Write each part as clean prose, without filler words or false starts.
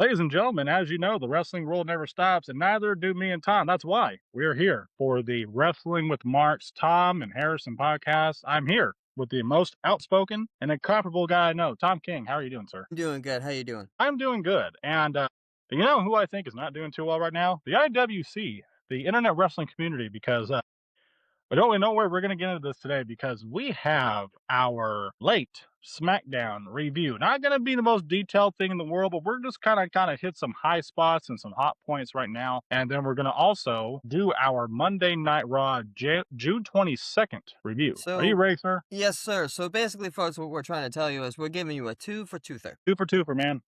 Ladies and gentlemen, as you know, the wrestling world never stops, and neither do me and Tom. That's why we're here for the Wrestling with Marks, Tom and Harrison podcast. I'm here with the most outspoken and incomparable guy I know, Tom King. How are you doing, sir? I'm doing good. How you doing? I'm doing good. And you know who I think is not doing too well right now? The IWC, the Internet Wrestling Community, because I don't really know where we're going to get into this today because we have our late Smackdown review. Not going to be the most detailed thing in the world, but we're just kind of hit some high spots and some hot points right now. And then we're going to also do our Monday Night Raw June 22nd review. Are you So, ready, sir? yes, sir. So basically, folks, what we're trying to tell you is we're giving you a two for toother. Two for two for man.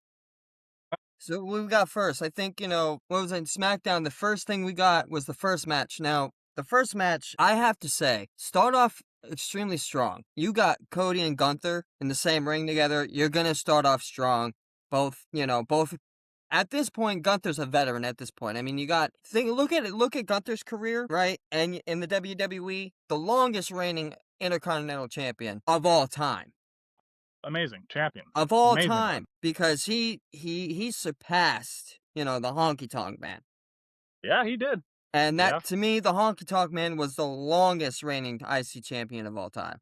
So what we got first? I think, what was it? SmackDown. The first thing we got was the first match. Now, the first match, I have to say, start off extremely strong. You got Cody and Gunther in the same ring together. You're going to start off strong. Both. At this point, Gunther's a veteran at this point. I mean, look at Gunther's career, right? And in the WWE, the longest reigning Intercontinental Champion of all time. Amazing champion. Of all Amazing time. one. Because he surpassed, the Honky Tonk Man. Yeah, he did. And Yeah. that, to me, the Honky Tonk Man was the longest reigning IC champion of all time.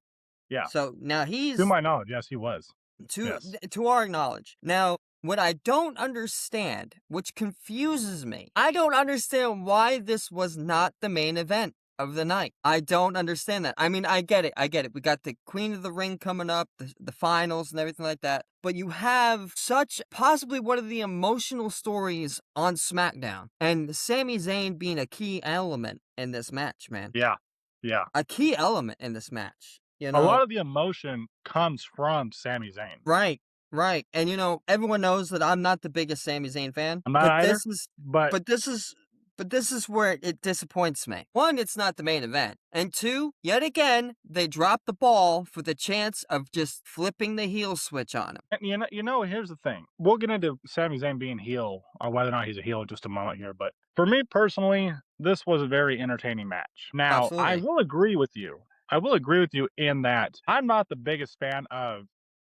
Yeah. So now To my knowledge, yes, he was. Yes. to our knowledge. Now, what I don't understand, which confuses me, I don't understand why this was not the main event of the night. I don't understand that. I mean, I get it. We got the Queen of the Ring coming up, the finals and everything like that. But you have such possibly one of the emotional stories on SmackDown. And Sami Zayn being a key element in this match, man. Yeah. Yeah. A key element in this match. A lot of the emotion comes from Sami Zayn. Right. Right. And everyone knows that I'm not the biggest Sami Zayn fan. I'm not but either, this is but but this is where it disappoints me. One, it's not the main event. And two, yet again, they dropped the ball for the chance of just flipping the heel switch on him. here's the thing. We'll get into Sami Zayn being heel or whether or not he's a heel in just a moment here. But for me personally, this was a very entertaining match. Now, I Absolutely. will agree with you. I will agree with you in that I'm not the biggest fan of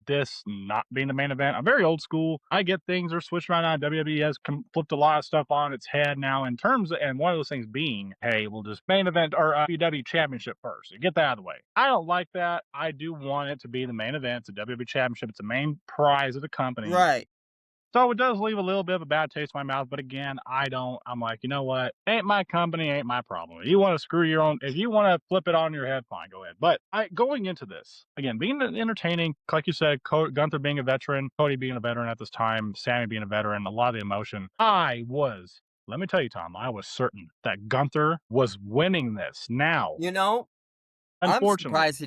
this not being the main event. I'm very old school. I get things are switched around now. WWE has flipped a lot of stuff on its head now in terms of, and one of those things being, hey, we'll just main event or WWE Championship first. Get that out of the way. I don't like that. I do want it to be the main event. It's a WWE Championship. It's the main prize of the company. Right. So it does leave a little bit of a bad taste in my mouth, but again, I'm like, you know what? Ain't my company, ain't my problem. If you want to screw your own, if you want to flip it on your head, fine, go ahead. But going into this, again, being entertaining, like you said, Gunther being a veteran, Cody being a veteran at this time, Sammy being a veteran, a lot of the emotion. Let me tell you, Tom, I was certain that Gunther was winning this. Now, I'm unfortunately, surprised he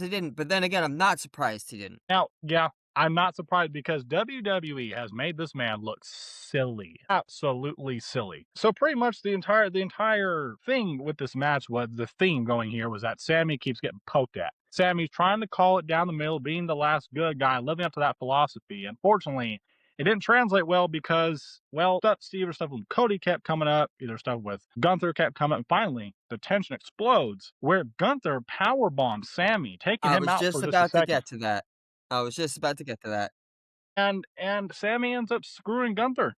didn't. But then again, I'm not surprised he didn't. now, yeah, I'm not surprised because WWE has made this man look silly, absolutely silly. So pretty much the entire thing with this match was the theme going here was that Sammy keeps getting poked at. Sammy's trying to call it down the middle, being the last good guy, living up to that philosophy. Unfortunately, it didn't translate well because, stuff with Cody kept coming up, either stuff with Gunther kept coming up, and finally, the tension explodes where Gunther powerbombs Sammy, taking I him was out for just just a about to second. get to that. I was just about to get to that. And Sammy ends up screwing Gunther.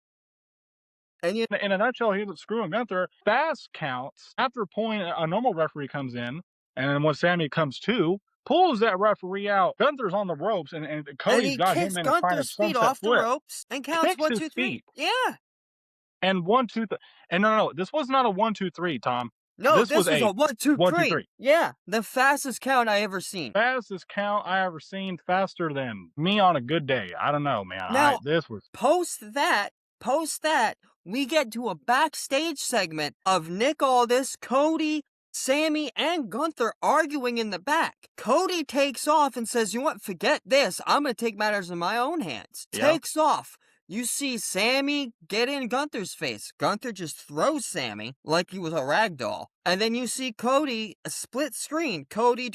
And In a nutshell, he ends up screwing Gunther. Fast counts. After a point, a normal referee comes in, and then when Sammy comes to, pulls that referee out. Gunther's on the ropes, and Cody's he got kicks him in a kind of Gunther's feet sunset off the flip. ropes and counts Kicks one, his two, three. feet. Yeah. And one, two, and no, this was not a 1, 2, 3, Tom. No, This was this was a a one, two, 1, 2, three. 3. Yeah, the fastest count I ever seen. Fastest count I ever seen, faster than me on a good day. I don't know, man. Now, This was post that, we get to a backstage segment of Nick Aldis, Cody, Sammy, and Gunther arguing in the back. Cody takes off and says, "You know what? Forget this. I'm going to take matters in my own hands." Yeah. Takes off. You see Sammy get in Gunther's face. Gunther just throws Sammy like he was a rag doll. And then you see Cody, a split screen, Cody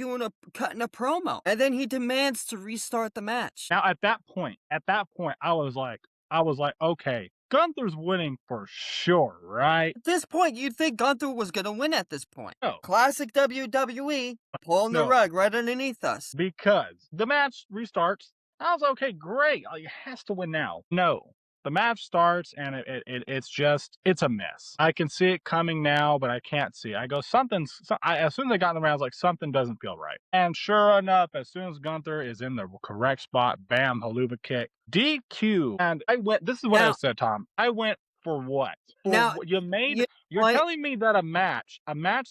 cutting a promo. And then he demands to restart the match. Now at that point, I was like, okay, Gunther's winning for sure, right? At this point, you'd think Gunther was going to win at this point. No. Classic WWE, pulling the No. rug right underneath us. Because the match restarts. I was okay, great. He has to win now. No. the match starts and it's a mess. I can see it coming now, but I can't see it. I go, as soon as they got in the ring, I was like, something doesn't feel right. And sure enough, as soon as Gunther is in the correct spot, bam, haluva kick, DQ. And this is what I Now, said, Tom. I went for what? now, you You're what? telling me that a match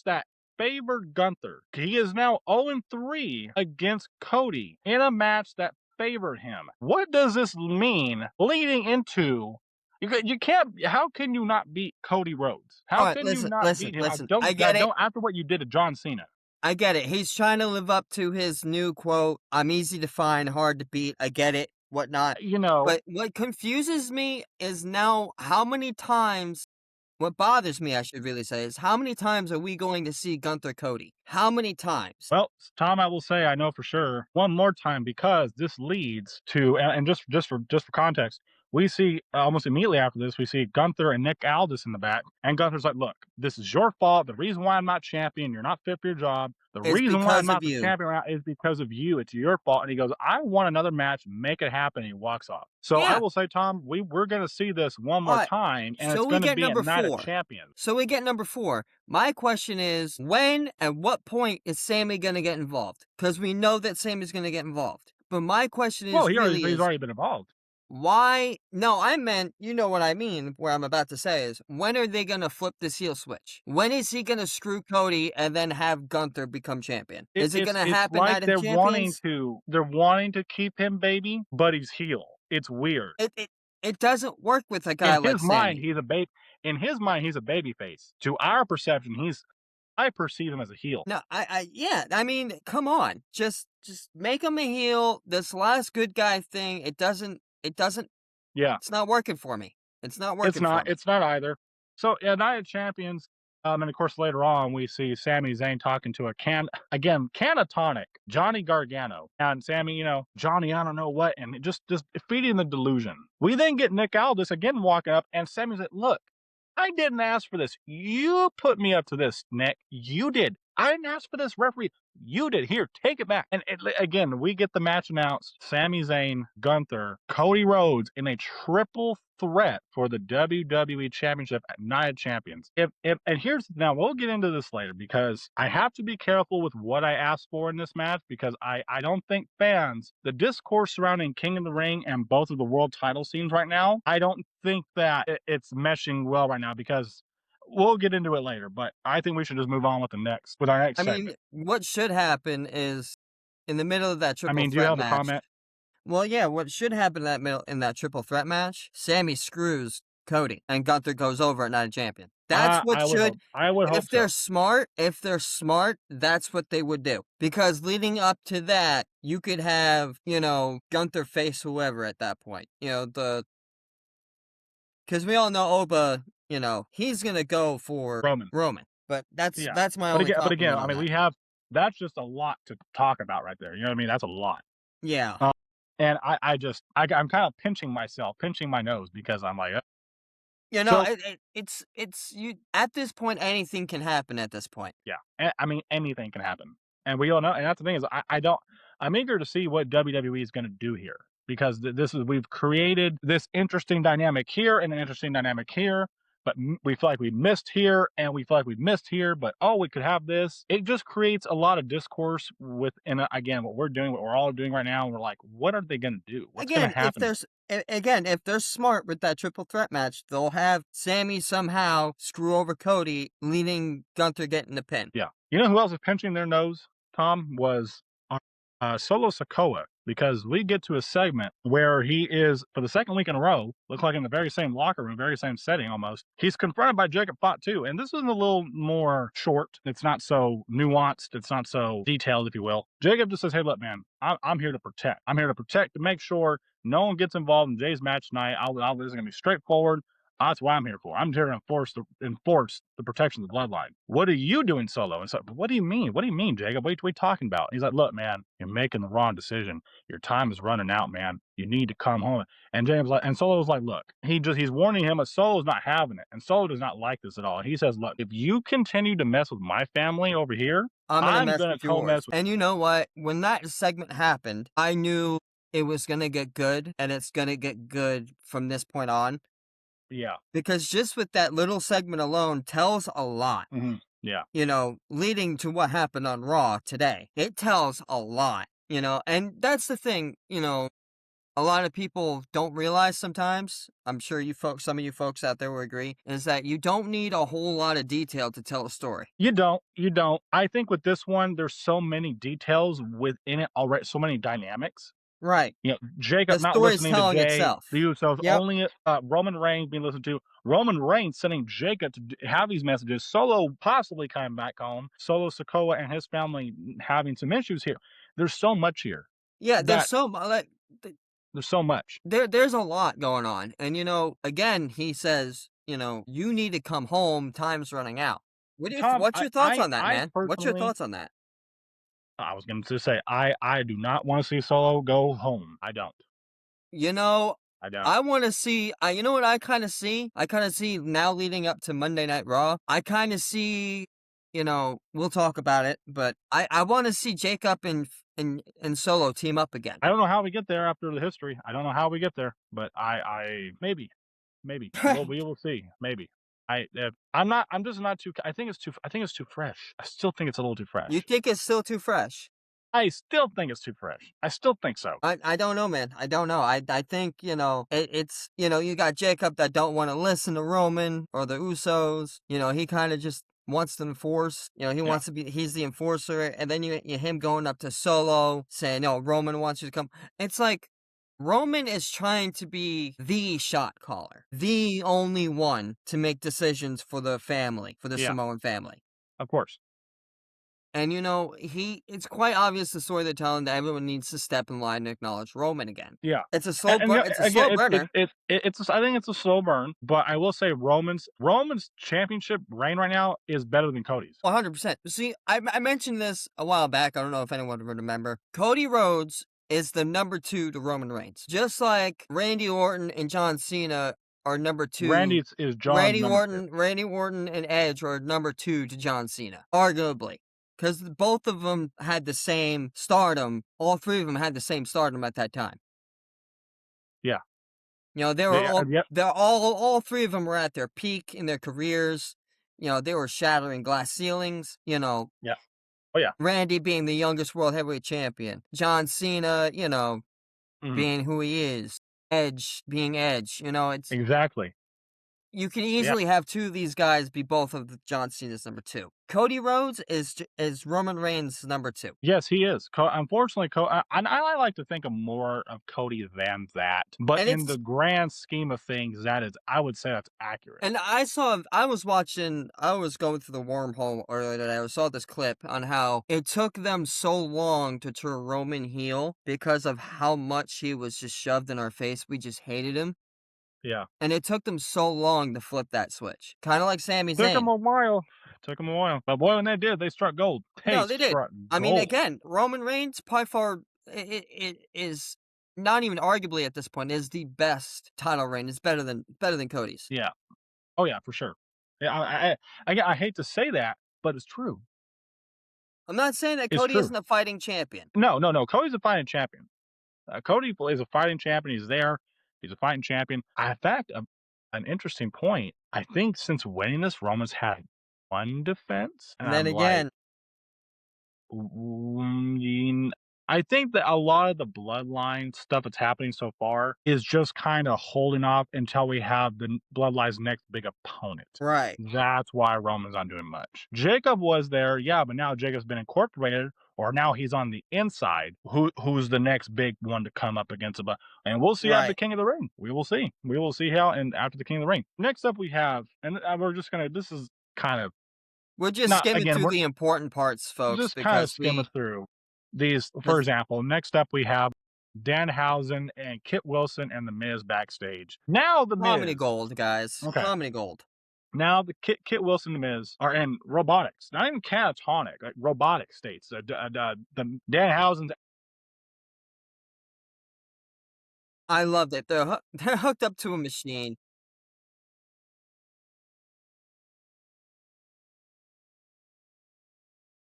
that favored Gunther, he is now 0-3 against Cody in a match that favored him. What does this mean leading into you can't how can you not beat Cody Rhodes? All How right, can you listen, not listen, beat him? listen. I get it. After what you did to John Cena. I get it. He's trying to live up to his new quote, "I'm easy to find, hard to beat." I get it, whatnot. You know, But what confuses me is now how many times what bothers me, I should really say, is how many times are we going to see Gunther Cody? How many times? well, Tom, I will say I know for sure one more time because this leads to and just for context, we see almost immediately after this we see Gunther and Nick Aldis in the back, and Gunther's like, "Look, this is your fault. The reason why I'm not champion, you're not fit for your job. The It's reason why I'm because of not the you. champion right now is because of you. It's your fault." And he goes, "I want another match. Make it happen." And he walks off. So I Yeah. will say, Tom, we're going to see this one more Alright, time, and so it's we going to get be at number Night of 4. Champions. So we get number 4. My question is, when and what point is Sammy gonna get involved? Because we know that Sammy's gonna get involved. But my question Well, is really he's is, already been involved. why no, I meant, you know what I mean, where I'm about to say is, when are they gonna flip this heel switch? When is he gonna screw Cody and then have Gunther become champion? Is it gonna It's happen like Night of Champions? they're wanting to keep him baby, but he's heel. It's weird. It doesn't work with a In guy like his mind, Sammy. he's a baby. In his mind, he's a baby face. To our perception, I perceive him as a heel. No, yeah, I mean, come on. Just make him a heel. This last good guy thing, it doesn't Yeah, it's not working for me. It's not working for me. it's not either. So at Night of Champions, and of course later on we see Sami Zayn talking to a canatonic Johnny Gargano, and Sammy, Johnny, I don't know what, and just feeding the delusion. We then get Nick Aldis again walking up, and Sammy's like, "Look, I didn't ask for this. You put me up to this, Nick. You did. I didn't ask for this, referee. You did. Here, take it back." And again, we get the match announced: Sami Zayn, Gunther, Cody Rhodes in a triple threat for the WWE Championship at Night of Champions. If and here's now we'll get into this later because I have to be careful with what I ask for in this match because I don't think the discourse surrounding King of the Ring and both of the world title scenes right now, I don't think that it's meshing well right now because we'll get into it later, but I think we should just move on with our next I mean, segment. what should happen is in the middle of that I triple mean, do you threat have a match. comment? Well, yeah, what should happen in that triple threat match, Sammy screws Cody and Gunther goes over at Night of Champion. That's what should I would hope so. if they're smart, that's what they would do. Because leading up to that, you could have, Gunther face whoever at that point. Because we all know Oba, he's gonna go for Roman. Roman. But that's Yeah. that's my only But again, compliment I on mean, that. that's just a lot to talk about right there. You know what I mean? That's a lot. Yeah. Um, and I'm kind of pinching my nose because I'm like, so It's you at this point anything can happen at this point. yeah, I mean, anything can happen, and we all know. And that's the thing is, I'm eager to see what WWE is going to do here because we've created this interesting dynamic here and an interesting dynamic here, but we feel like we missed here and we feel like we missed here, but oh, we could have this. It just creates a lot of discourse again what we're all doing right now. And we're like, what are they going to do? What's going Again, to happen here? if they're smart with that triple threat match, they'll have Sammy somehow screw over Cody, leading Gunther getting the pin. Yeah. You know who else is pinching their nose, Tom, was Solo Sikoa, because we get to a segment where he is, for the second week in a row, look like in the very same locker room, very same setting almost. He's confronted by Jacob Fatu, and this is a little more short. It's not so nuanced. It's not so detailed, if you will. Jacob just says, "Hey, look, man, I'm here to protect. I'm here to protect to make sure no one gets involved in today's match tonight. This is going to be straightforward. That's what I'm here for. I'm here to enforce the protection of the bloodline. What are you doing, Solo?" And so, what do you mean? What do you mean, Jacob? What are we talking about? And he's like, "Look, man, you're making the wrong decision. Your time is running out, man. You need to come home." And Solo's like, "Look," he's warning him, but Solo's not having it. And Solo does not like this at all. And he says, "Look, if you continue to mess with my family over here, I'm gonna I'm mess gonna with co-mess yours. with." And you know what? When that segment happened, I knew it was gonna get good, and it's gonna get good from this point on, Yeah. because just with that little segment alone tells a lot, Yeah. leading to what happened on Raw today. It tells a lot, and that's the thing, a lot of people don't realize sometimes. I'm sure some of you folks out there will agree, is that you don't need a whole lot of detail to tell a story. You don't. I think with this one, there's so many details within it already, so many dynamics. Right. Jacob The not story's listening to telling Jay, the itself. Usos, Yep. only Roman Reigns being listened to. Roman Reigns sending Jacob to have these messages. Solo possibly coming back home. Solo Sokoa and his family having some issues here. There's so much here Yeah, that th- there's so much. there's a lot going on. And again, he says, you need to come home, time's running out. Tom, What's your thoughts on that, I man? What's your personally, thoughts on that? I was going to say, I do not want to see Solo go home. I don't. You know, I don't. I want to see. You know what I kind of see? I kind of see now leading up to Monday Night Raw. I kind of see. We'll talk about it, but I want to see Jacob and Solo team up again. I don't know how we get there after the history. I don't know how we get there, but I maybe we will see. Maybe I'm not. I'm just not too. I think it's too. I think it's too fresh. I still think it's a little too You fresh. think it's still too fresh? I still think it's too fresh. I still think so. I don't know, man. I don't know. I think it's you got Jacob that don't want to listen to Roman or the Usos. He kind of just wants to enforce. He Yeah. wants to be. He's the enforcer, and then him going up to Solo saying, "No, Roman wants you to come." It's like Roman is trying to be the shot caller, the only one to make decisions for the family, for the Yeah. Samoan family. Of course. And it's quite obvious the story they're telling that everyone needs to step in line and acknowledge Roman again. Yeah. It's a slow burn. It's a Again, slow burner. I think it's a slow burn, but I will say Roman's championship reign right now is better than Cody's. 100%. See, I mentioned this a while back. I don't know if anyone would remember. Cody Rhodes is the number 2 to Roman Reigns. Just like Randy Orton and John Cena are number 2. Randy is John's number two. Randy Orton and Edge are number 2 to John Cena, arguably. Because both of them had the same stardom. All three of them had the same stardom at that time. Yeah. They were Yep. all three of them were at their peak in their careers. They were shattering glass ceilings. Yeah. Oh yeah. Randy being the youngest world heavyweight champion. John Cena, Mhm. being who he is. Edge being Edge. Exactly. You can Yeah. easily have two of these guys be both of John Cena's number 2. Cody Rhodes is Roman Reigns' number 2. Yes, he is. Unfortunately, I like to think of more of Cody than that, but And in it's the grand scheme of things, I would say that's accurate. And I was going through the wormhole earlier today. I saw this clip on how it took them so long to turn Roman heel because of how much he was just shoved in our face. We just hated him. Yeah. And it took them so long to flip that switch. Kind of like Sami Took them Zayn. a while. Took them a while. But boy, when they did, they struck gold. They No, they did. struck I mean, gold. again, Roman Reigns, by far, it is not even arguably at this point, is the best title reign. It's better than Cody's. Yeah. Oh yeah, for sure. Yeah, I hate to say that, but it's true. I'm not saying that It's Cody true. isn't a fighting champion. No. Cody's a fighting champion. Cody is a fighting champion. He's there. He's a fighting champion. In fact, an interesting point. I think since winning this, Roman's had one defense, and And then I'm like, again, mm, I think that a lot of the bloodline stuff that's happening so far is just kind of holding off until we have the bloodline's next big opponent. right. That's why Roman's not doing much. Jacob was there, yeah, but now Jacob's been incorporated, or now he's on the inside. Who's the next big one to come up against him? And we'll see after Right. King of the Ring. We will see. We will see how and after the King of the Ring. Next up we have, and we're just gonna. This is kind of We're just not skimming again. through We're the important parts, folks, just kind of because skimming through these. For this example, next up we have Danhausen and Kit Wilson and The Miz backstage. Now The comedy Miz. gold, guys. Okay. Comedy gold. Now the Kit Wilson and The Miz are in robotics, not even catatonic, like robotic states. The Danhausen's. I loved it. They're hooked up to a machine.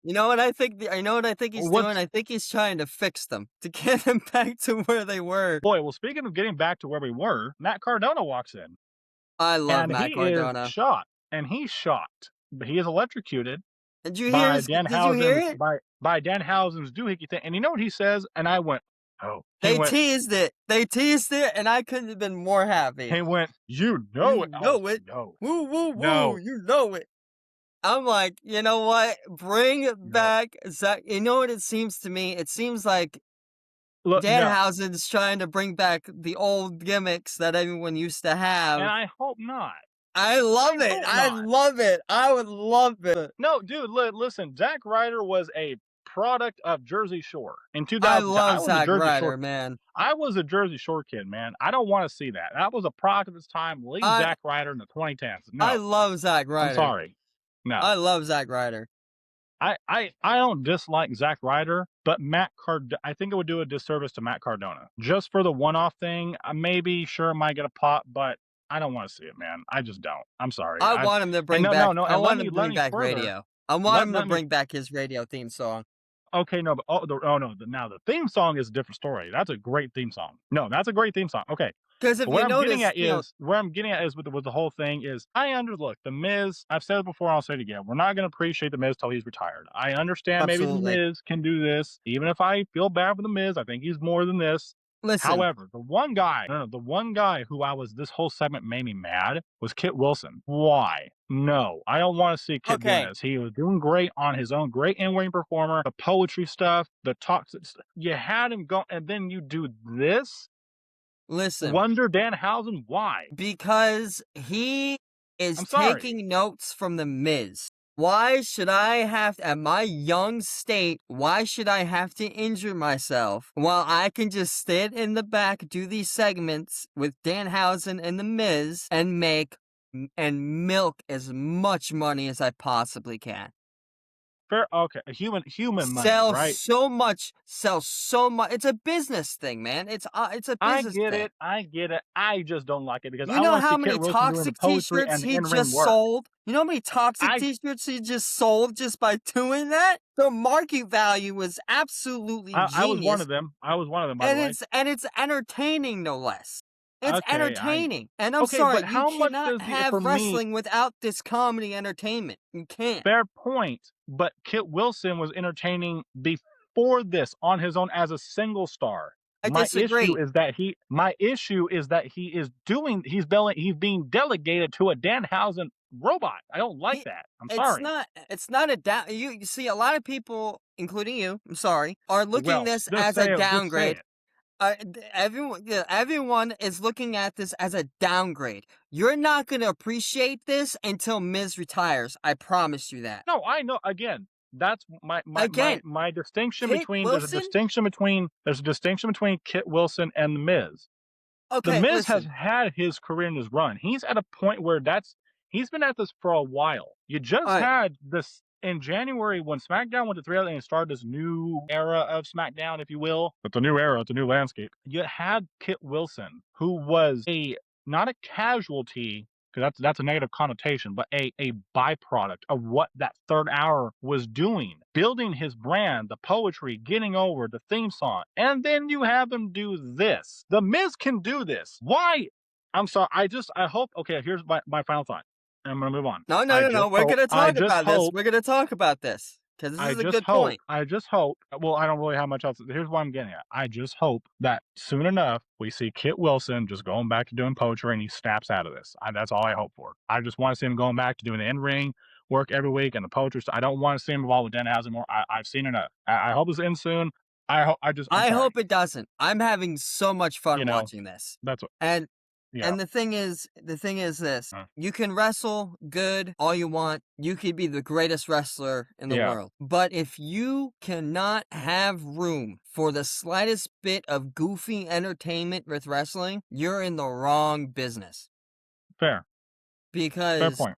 You know what I think? I know what I think he's doing. What's I think he's trying to fix them to get them back to where they were. boy? Well, speaking of getting back to where we were, Matt Cardona walks in, I love and Matt he is Cardona. shot, and he's shot. But he is electrocuted Did you hear by his? Did you hear it? Danhausen's doohickey thing. And you know what he says? And I went, oh. He They went, teased it. They teased it, and I couldn't have been more happy. he went, you know You it. I was know like, it. no, Woo, woo, woo. no, You know it. I'm like, you know what? Bring no. back Zach. You know what it seems to me? It seems like Look, no. Danhausen's trying to bring back the old gimmicks that everyone used to And have. I hope not. I love I it. hope I not. love it. I would love it. No, dude, listen, Zack Ryder was a product of Jersey Shore in I 2010. love Zack Ryder, man. I was a Jersey Shore kid, man. I don't want to see that. That was a product of its time. Leave I Zack Ryder in the 2010s. I No, love Zack I'm Ryder. sorry. No, I love Zack Ryder. I don't dislike Zack Ryder, but I think it would do a disservice to Matt Cardona just for the one-off thing. Maybe sure it might get a pop, but I don't want to see it, man. I just don't. I'm sorry. I want him to And bring back. I and want him to bring back further. radio. I want him to Let me bring back his radio theme song. Okay, no, but no. Now the theme song is a different story. That's a great theme song. No, that's a great theme song. Okay, Because if but you notice, you know, where I'm getting at is with the whole thing is look, the Miz. I've said it before. I'll say it again. We're not going to appreciate the Miz till he's retired. I understand maybe the absolutely. Miz can do this. Even if I feel bad for the Miz, I think he's more than this. Listen, However, the one guy who this whole segment made me mad was Kit Wilson. Why? No, I don't want to see Kit doing okay, this. He was doing great on his own, great in-ring performer, the poetry stuff, the toxic stuff. You had him go, and then you do this? listen. Wonder Danhausen, why? Because he is I'm sorry. taking notes from the Miz. Why should I have, at my young state, why should I have to injure myself while I can just sit in the back, do these segments with Danhausen and the Miz, and milk as much money as I possibly can? Fair, okay, human money, Sell right? so much, sell so much. It's a business thing, man. It's a business thing. I get it. I just don't like it because You I know want to how see many Kit Wilson doing the toxic poetry t-shirts and the he in-ring just work. sold? You know how many toxic I t-shirts he just sold just by doing that? The market value was absolutely I was one genius, of them. I was one of them, by the way. and it's entertaining, no less. It's Okay, entertaining. And I'm okay, sorry, but you how much cannot does for have me, wrestling without this comedy entertainment. You can't. fair point, but Kit Wilson was entertaining before this on his own as a single star. I disagree. My issue is that he's being delegated to a Danhausen robot. I don't like He, that. I'm sorry. it's not a down. You see, a lot of people, including you, I'm sorry, are looking Well, this just as a say it. Just say downgrade. it. Everyone is looking at this as a downgrade. You're not going to appreciate this until Miz retires. I promise you that. No, I know. Again, that's Again, my distinction Kate between Wilson. there's a distinction between Kit Wilson and the Miz. The Okay, Miz has listen. had his career in his run. He's at a point where he's been at this for a while. You just All right. had this in January when SmackDown went to 3 and started this new era of SmackDown, if you will. It's a new era, it's a new landscape. You had Kit Wilson, who was not a casualty, because that's a negative connotation, but a byproduct of what that third hour was doing, building his brand, the poetry, getting over the theme song, and then you have him do this. The Miz can do this. Why? I'm sorry. I hope. Okay, here's my final thought. I'm gonna move on. No. We're going to I talk just about this. hope. We're going to talk about this because this is a good point. I just hope. Well, I don't really have much else. Here's what I'm getting at. I just hope that soon enough we see Kit Wilson just going back to doing poetry and he snaps out of this. That's all I hope for. I just want to see him going back to doing the in-ring work every week and the poetry stuff. I don't want to see him involved with Danhausen more. I've seen enough. I hope this ends soon. I'm I sorry. hope it doesn't. I'm having so much fun watching this. That's what. And Yeah. And the thing is this. Huh. You can wrestle good all you want. You could be the greatest wrestler in the Yeah. world. But if you cannot have room for the slightest bit of goofy entertainment with wrestling, you're in the wrong business. Fair Because point.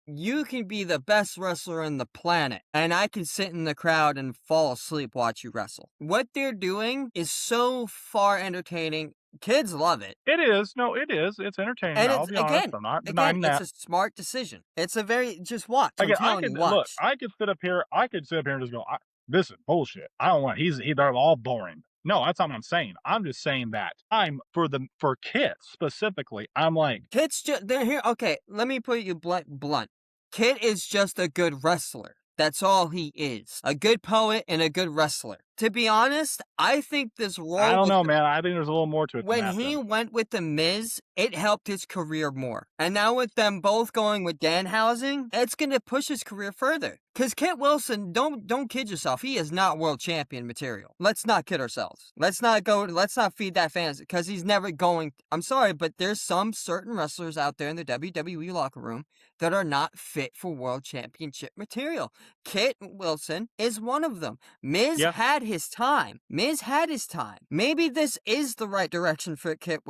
you can be the best wrestler on the planet, and I can sit in the crowd and fall asleep watch you wrestle. What they're doing is so far entertaining. Kids love it. It is. No, it is. It's entertaining. And I'll it's be honest. I'm not again, denying it's that. a smart decision. It's a very just watch. I'm Again, I telling you, could look. watch. I could sit up here. I could sit up here and just go, "This is bullshit. I don't want." They're all boring. No, that's not what I'm saying. I'm just saying that I'm for kids specifically. I'm like, Kit's just they're here. Okay, let me put you blunt. Kit is just a good wrestler. That's all he is. A good poet and a good wrestler. To be honest, I think this I role don't with know, man. I think there's a little more to it than when that, he though. went with the Miz, it helped his career more. And now with them both going with Danhausen, it's gonna push his career further. Cause Kit Wilson, don't kid yourself. He is not world champion material. Let's not kid ourselves. Let's not feed that fantasy. Cause he's never going. I'm sorry, but there's some certain wrestlers out there in the WWE locker room that are not fit for world championship material. Kit Wilson is one of them. Miz Yeah, had his time. Miz had his time. Maybe this is the right direction for Kit,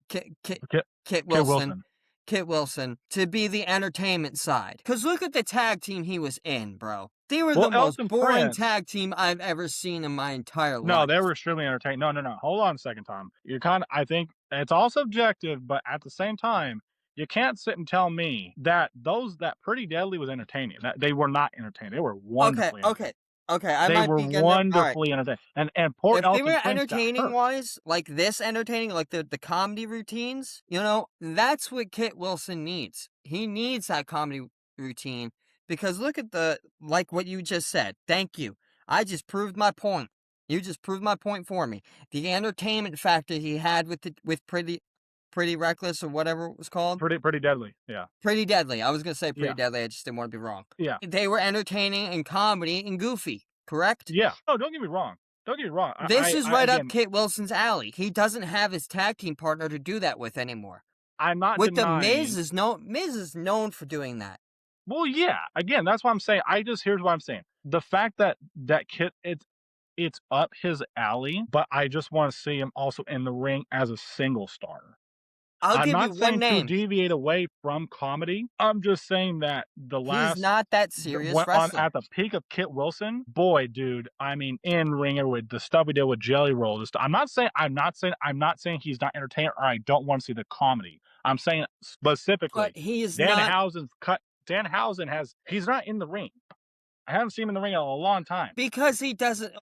Kit Kit Wilson, Wilson. Kit Wilson to be the entertainment side. Cause look at the tag team he was in, bro. They were Well, the most Elton boring Prince. tag team I've ever seen in my entire No, they life. were extremely entertaining. No, no, no. Hold on a second, Tom. You're kind of. I think it's all subjective, but at the same time, you can't sit and tell me that that Pretty Deadly was entertaining. That they were not entertaining. They were Okay, wonderfully okay, entertaining. okay. I They might were be getting it. All right. wonderfully entertaining. And poor If they Elton were Prince got entertaining hurt. wise, like this entertaining, like the comedy routines, that's what Kit Wilson needs. He needs that comedy routine because look at like what you just said. Thank you. I just proved my point. You just proved my point for me. The entertainment factor he had with Pretty Reckless or whatever it was called. Pretty Deadly. Yeah, Pretty Deadly. I was gonna say Pretty yeah, Deadly. I just didn't want to be wrong. yeah, They were entertaining and comedy and goofy. Correct? yeah. No, don't get me wrong. Don't get me wrong. This is I right up again, Kit Wilson's alley. He doesn't have his tag team partner to do that with anymore. I'm not With the denying. Miz is known for doing that. Well, yeah. Again, that's what I'm saying. Here's what I'm saying. The fact that Kit it's up his alley, but I just want to see him also in the ring as a single star. I'll I'm give you not one saying to name. deviate away from comedy. I'm just saying that He's not that serious on wrestler. at the peak of Kit Wilson, boy, dude. I mean, in ringer with the stuff we did with Jelly Roll. I'm not saying he's not entertaining or I don't want to see the comedy. I'm saying But specifically, he is not Danhausen he's not in the ring. I haven't seen him in the ring in a long time. because he doesn't.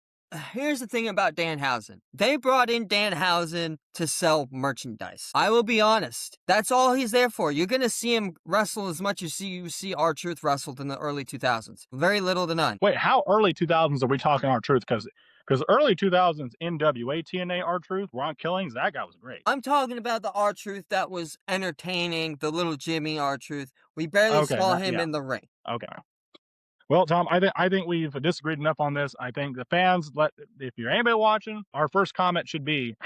Here's the thing about Danhausen. They brought in Danhausen to sell merchandise. I will be honest. That's all he's there for. You're going to see him wrestle as much as you see R-Truth wrestled in the early 2000s. Very little to none. Wait, how early 2000s are we talking R-Truth? Because early 2000s NWA TNA R-Truth, Ron Killings, that guy was great. I'm talking about the R-Truth that was entertaining, the little Jimmy R-Truth. We barely Okay, saw him yeah, in the ring. okay. Well, Tom, I think we've disagreed enough on this. I think the fans, if you're anybody watching, our first comment should be,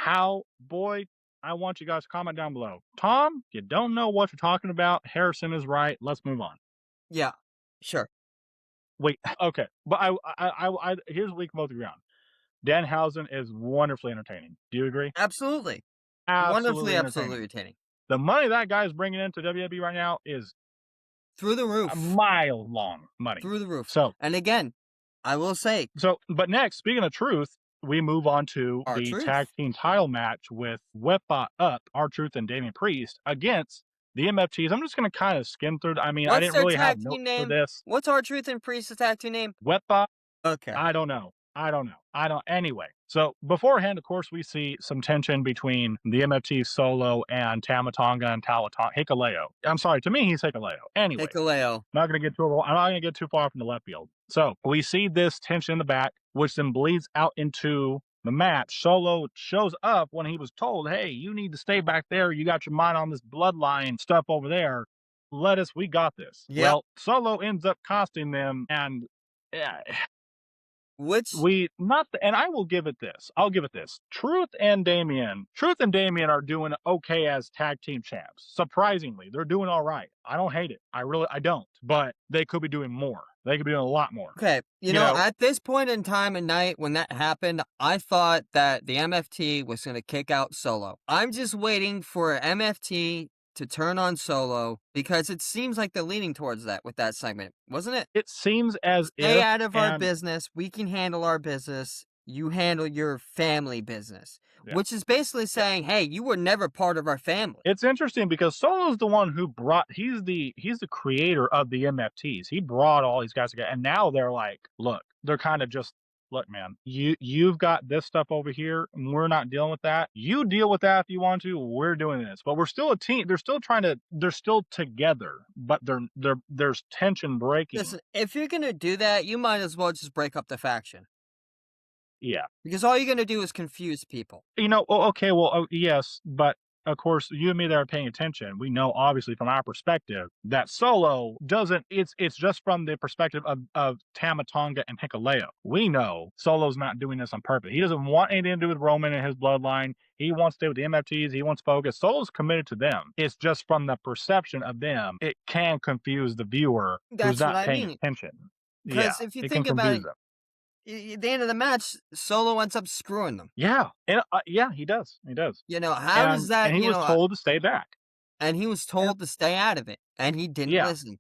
boy, I want you guys to comment down below. Tom, you don't know what you're talking about. Harrison is right. Let's move on. Yeah, sure. Wait, okay. But here's what we can both agree on. Danhausen is wonderfully entertaining. Do you agree? Absolutely. Absolutely Wonderfully, absolutely entertaining. entertaining. The money that guy is bringing into WWE right now is Through the a roof. mile long money. Through the roof. So, And again, I will say, but next, speaking of truth, we move on to the tag R-Truth. team title match with Wepa Up, R-Truth and Damian Priest against the MFTs. I'm just going to kind of skim through. I mean, I What's didn't their really have tag notes team for name? this. What's R-Truth and Priest's tag team name? Wepa, Okay. I don't know. Anyway, so beforehand, of course, we see some tension between the MFT Solo and Tamatonga and Hikaleo. I'm sorry, to me, he's Hikaleo. Anyway, Hikaleo. I'm not going to get too far from the left field. So we see this tension in the back, which then bleeds out into the match. Solo shows up when he was told, hey, you need to stay back there. You got your mind on this bloodline stuff over there. We got this. Yep. Well, Solo ends up costing them, and Which and I will give it this. I'll give it this. Truth and Damien are doing okay as tag team champs. Surprisingly, they're doing all right. I don't hate it. I don't. But they could be doing more. They could be doing a lot more. Okay, you know, at this point in time and night when that happened, I thought that the MFT was going to kick out Solo. I'm just waiting for MFT to turn on Solo because it seems like they're leaning towards that with that segment, wasn't it? It seems as Stay if out of our business. We can handle our business. You handle your family business. Yeah. which is basically Yeah. saying, "Hey, you were never part of our family." It's interesting because Solo's the one who brought he's the creator of the MFTs. He brought all these guys together, and now they're like, look, they're kind of just look, man, you've got this stuff over here, and we're not dealing with that. You deal with that if you want to. We're doing this, but we're still a team. They're still together, but there's tension breaking. Listen, if you're gonna do that, you might as well just break up the faction Yeah. because all you're gonna do is confuse people. Okay, well, yes, but of course, you and me that are paying attention, we know obviously from our perspective that Solo doesn't. It's just from the perspective of Tamatonga and Hikuleo. We know Solo's not doing this on purpose. He doesn't want anything to do with Roman and his bloodline. He wants to stay with the MFTs. He wants focus. Solo's committed to them. It's just from the perception of them, it can confuse the viewer who's That's what not I paying mean. attention. Yeah, Because if you it can think about confuse it, them. at the end of the match, Solo ends up screwing them. Yeah, and yeah, he does. He does. How does And that, he was told to stay back. and he was And told to stay out of it, and he didn't yeah, listen.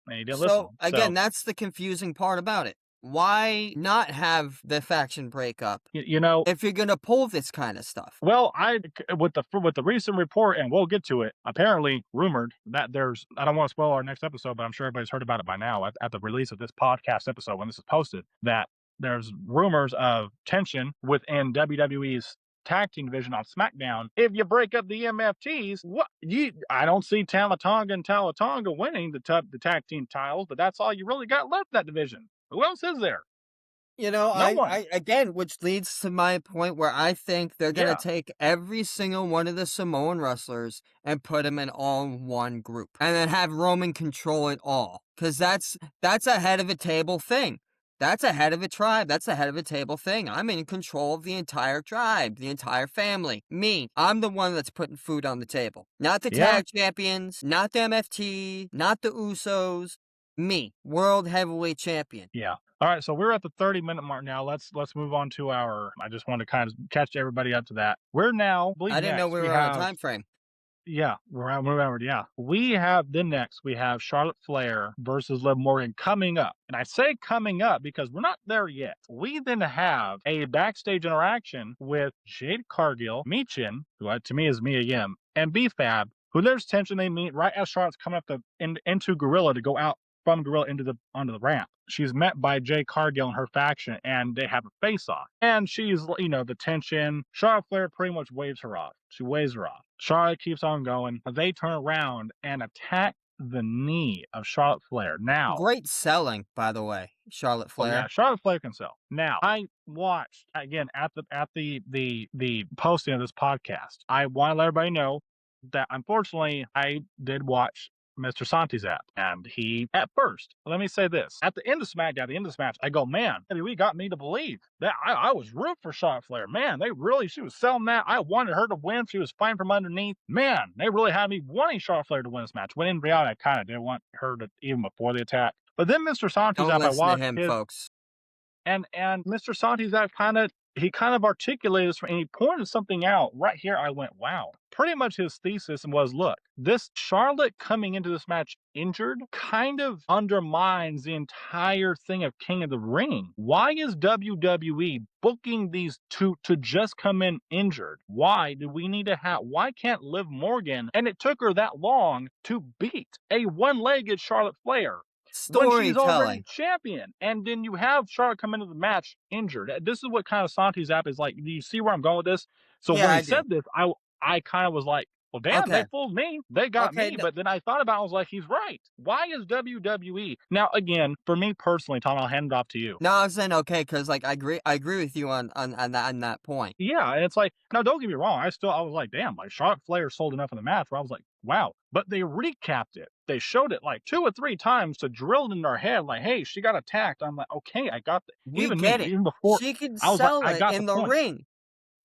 and he didn't So, listen. So again, that's the confusing part about it. Why not have the faction break up you know, if you're gonna pull this kind of stuff? well, with the recent report, and we'll get to it. Apparently, rumored that there's. I don't want to spoil our next episode, but I'm sure everybody's heard about it by now. At the release of this podcast episode, when this is posted, that there's rumors of tension within WWE's tag team division on SmackDown. If you break up the MFTs, I don't see Tamatonga and Talatonga winning the tag team titles, but that's all you really got left in that division. Who else is there? No one. I again, which leads to my point where I think they're gonna Yeah. take every single one of the Samoan wrestlers and put them in all one group, and then have Roman control it all, because that's a head of a table thing. That's a head of a tribe. That's a head of a table thing. I'm in control of the entire tribe, the entire family. Me, I'm the one that's putting food on the table. Not the Yeah. tag champions, not the MFT, not the Usos. Me, world heavyweight champion. Yeah. All right, so we're at the 30-minute mark now. Let's move on to our. I just want to kind of catch everybody up to that. We're now, I believe I didn't know next we we were on a have. time frame. Yeah, we're over. Yeah, we have next we have Charlotte Flair versus Liv Morgan coming up, and I say coming up because we're not there yet. We then have a backstage interaction with Jade Cargill, Michin, who to me is Mia Yim, and B-Fab, who there's tension. They meet right as Charlotte's coming up into Gorilla to go out from Gorilla onto the ramp. She's met by Jay Cargill and her faction, and they have a face-off. And she's, the tension. Charlotte Flair pretty much waves her off. She waves her off. Charlotte keeps on going. They turn around and attack the knee of Charlotte Flair. Now, Great selling, by the way, Charlotte oh yeah, Flair. Charlotte Flair can sell. Now, I watched again at the posting of this podcast. I want to let everybody know that unfortunately I did watch Mr. Santi's app, and he at first. Let me say this: at the end of SmackDown, at the end of this match, I go, man, WWE got me to believe that I was rooting for Charlotte Flair. Man, she was selling that. I wanted her to win. She was fighting from underneath. Man, they really had me wanting Charlotte Flair to win this match. When in reality, I kind of did want her to, even before the attack. But then Mr. Santi's Don't app, I listen to watched him, his. folks. And Mr. Santi's that he kind of articulated this, and he pointed something out right here. I went, wow. Pretty much his thesis was, look, this Charlotte coming into this match injured kind of undermines the entire thing of King of the Ring. Why is WWE booking these two to just come in injured? Why do we need to why can't Liv Morgan, and it took her that long to beat a one-legged Charlotte Flair when she's already Storytelling. champion, and then you have Charlotte come into the match injured. This is what kind of Santi's app is like. Do you see where I'm going with this? So Yeah, when he I do. said this, I kind of was like, well, damn, they Okay. fooled me. They got Okay. me. But then I thought about it, I was like, he's right. Why is WWE now? Again, for me personally, Tom, I'll hand it off to you. No, I was saying okay because I agree with you on that point. Yeah, and it's like, now don't get me wrong. I was like, damn, like Charlotte Flair sold enough in the match where I was like, wow. But they recapped it. They showed it like 2 or 3 times to drill it in our head, like, hey, she got attacked. I'm like, okay, I got We even get me, it. even before She can I was like, sell I it got the in the point. ring.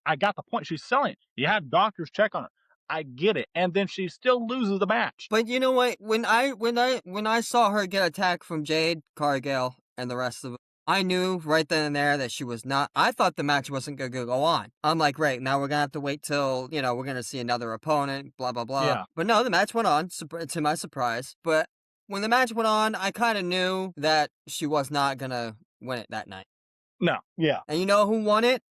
I got the point. She's selling it. You have doctors check on her. I get it. And then she still loses the match. But you know what? When I saw her get attacked from Jade Cargill and the rest of it, I knew right then and there that she was not. I thought the match wasn't gonna go on. I'm like, great, now we're gonna have to wait till we're gonna see another opponent. Blah blah blah. Yeah. But no, the match went on. To my surprise, but when the match went on, I kind of knew that she was not gonna win it that night. No. Yeah. And you know who won it?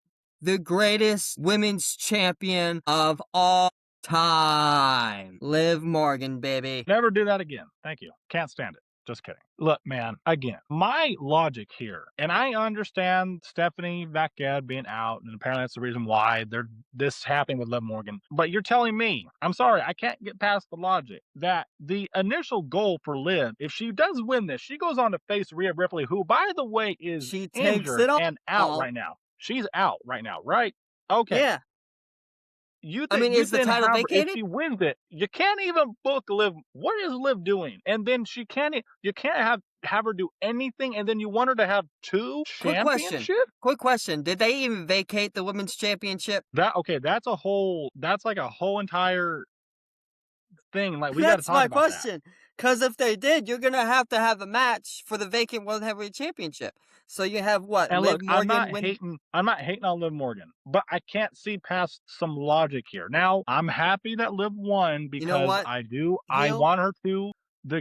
the greatest women's champion of all time. Liv Morgan, baby. Never do that again. Thank you. Can't stand it. Just kidding. Look, man, again, my logic here, and I understand Stephanie Vacquette being out, and apparently that's the reason why this happened with Liv Morgan. But you're telling me, I'm sorry, I can't get past the logic that the initial goal for Liv, if she does win this, she goes on to face Rhea Ripley, who, by the way, is She takes injured it and out all. right now. She's out right now, right? Okay. Yeah. You I think mean, you is the then title have if vacated? she wins it, you can't even book Liv. What is Liv doing? And then she can't. You can't have her do anything, and then you want her to have two Quick question. championships. Quick question. Did they even vacate the women's championship? That okay? That's a whole. That's like a whole entire thing. Like we got to That's talk my about that. question. Because if they did, you're going to have a match for the vacant World Heavyweight Championship. So you have what? And Liv look, I'm Morgan not win. hating. I'm not hating on Liv Morgan, but I can't see past some logic here. Now, I'm happy that Liv won You know because what? I Heel? want her to.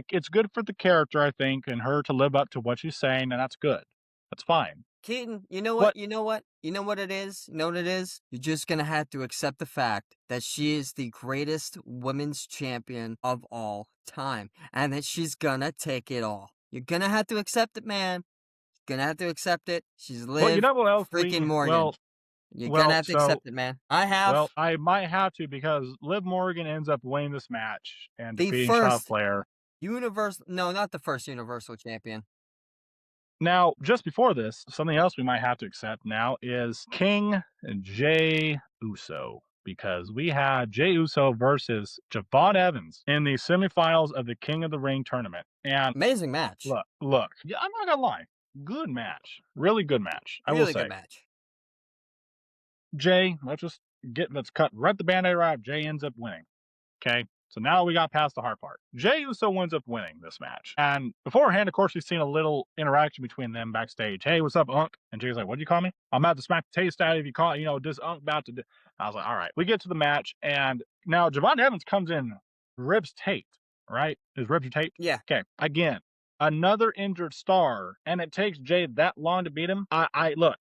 It's good for the character, I think, and her to live up to what she's saying, and that's good. That's fine. Keaton, you know what? But You know what? You know what it is? You know what it is? You're just going to have to accept the fact that she is the greatest women's champion of all time and that she's going to take it all. You're going to have to accept it, man. You're going to have to accept it. She's well, you Liv know what else freaking we Morgan. You're going to have to so accept it, man. I have I might have to because Liv Morgan ends up winning this match and the defeating Charlotte first Flair. no, not the first Universal Champion. Now, just before this, something else we might have to accept now is King Jey Uso. Because we had Jey Uso versus Javon Evans in the semifinals of the King of the Ring tournament. And Amazing match. look, yeah, I'm not gonna lie. Good match. Really good match, I will Really say. good match. Jey, let's cut right the band-aid right. Jey ends up winning. Okay. So now we got past the hard part. Jey Uso winds up winning this match. And beforehand, of course, we've seen a little interaction between them backstage. Hey, what's up, Unk? And Jey's like, what'd you call me? I'm about to smack the taste out of you. Call, this Unk about to do. I was like, all right. We get to the match, and now Javon Evans comes in, ribs taped, right? His ribs are taped. Yeah. Okay. Again, another injured star, and it takes Jey that long to beat him. I look,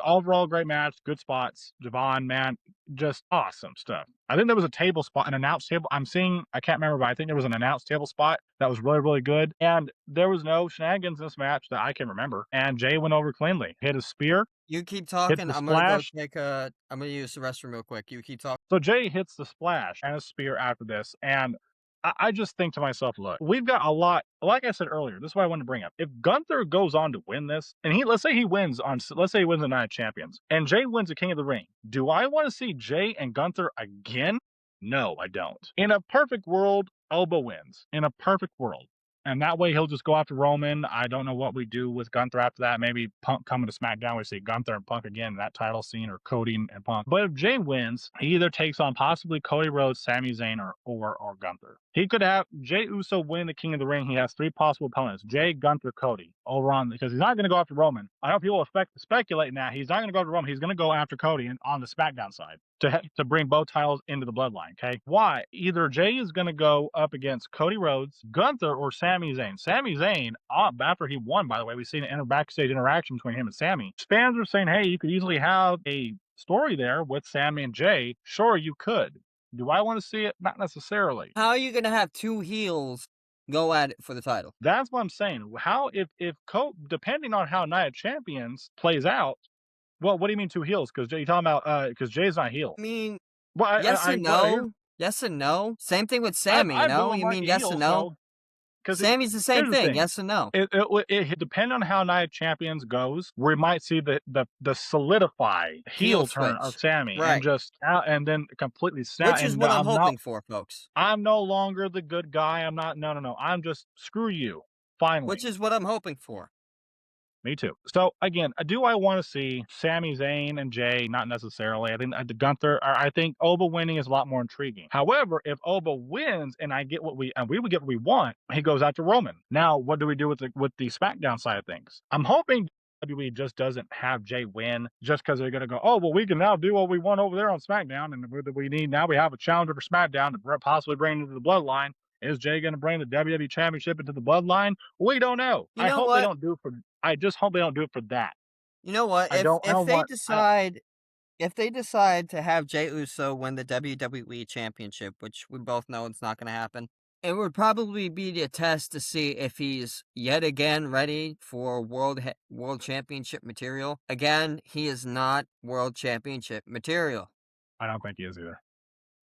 overall great match, good spots. Javon, man, just awesome stuff. I think there was a table spot, an announce table. I can't remember, but I think there was an announce table spot that was really, really good. And there was no shenanigans in this match that I can remember. And Jey went over cleanly. Hit a spear. You keep Hit talking. the I'm going to go splash. I'm going to use the restroom real quick. You keep talking. So Jey hits the splash and a spear after this. And I just think to myself, look, we've got a lot. Like I said earlier, this is what I wanted to bring up. If Gunther goes on to win this, and let's say he wins the Night of Champions, and Jey wins the King of the Ring, do I want to see Jey and Gunther again? No, I don't. In a perfect world, Elba wins. In a perfect world. And that way he'll just go after Roman. I don't know what we do with Gunther after that. Maybe Punk coming to SmackDown. We see Gunther and Punk again in that title scene, or Cody and Punk. But if Jey wins, he either takes on possibly Cody Rhodes, Sami Zayn, or Gunther. He could have Jey Uso win the King of the Ring. He has three possible opponents: Jey, Gunther, Cody. Over on, because he's not going to go after Roman. I know people are speculating that he's not going to go after Roman. He's going to go after Cody on the SmackDown side to bring both titles into the bloodline. Okay, why? Either Jey is going to go up against Cody Rhodes, Gunther, or Sami Zayn. Sami Zayn, after he won, by the way, we've seen an backstage interaction between him and Sami. Fans are saying, hey, you could easily have a story there with Sami and Jey. Sure, you could. Do I want to see it? Not necessarily. How are you going to have two heels go at it for the title? That's what I'm saying. How if depending on how Night of Champions plays out. Well, what do you mean two heels? Because you're talking about because Jey's not heel. I mean, Well, yes and no. Yes and no. Same thing with Sami, you know? You mean yes and no? Sammy's the same thing, yes and no. It depends on how Night of Champions goes. We might see the solidified heel turn of Sami, right, and just and then completely snap. Which is what I'm hoping for, folks. I'm no longer the good guy. I'm not. No. I'm just screw you. Finally, which is what I'm hoping for. Me too. So again, do I want to see Sami Zayn and Jey? Not necessarily. I think I think Oba winning is a lot more intriguing. However, if Oba wins and we would get what we want, he goes after Roman. Now, what do we do with the SmackDown side of things? I'm hoping WWE just doesn't have Jey win just because they're going to go, oh, well, we can now do what we want over there on SmackDown, and we have a challenger for SmackDown to possibly bring into the bloodline. Is Jey going to bring the WWE Championship into the bloodline? We don't know. I just hope they don't do it for that. You know what? I don't If they want. decide if they decide to have Jey I don't. if they decide to have Jey Uso win the WWE Championship, which we both know it's not going to happen, it would probably be a test to see if he's yet again ready for world championship material. Again, he is not world championship material. I don't think he is either.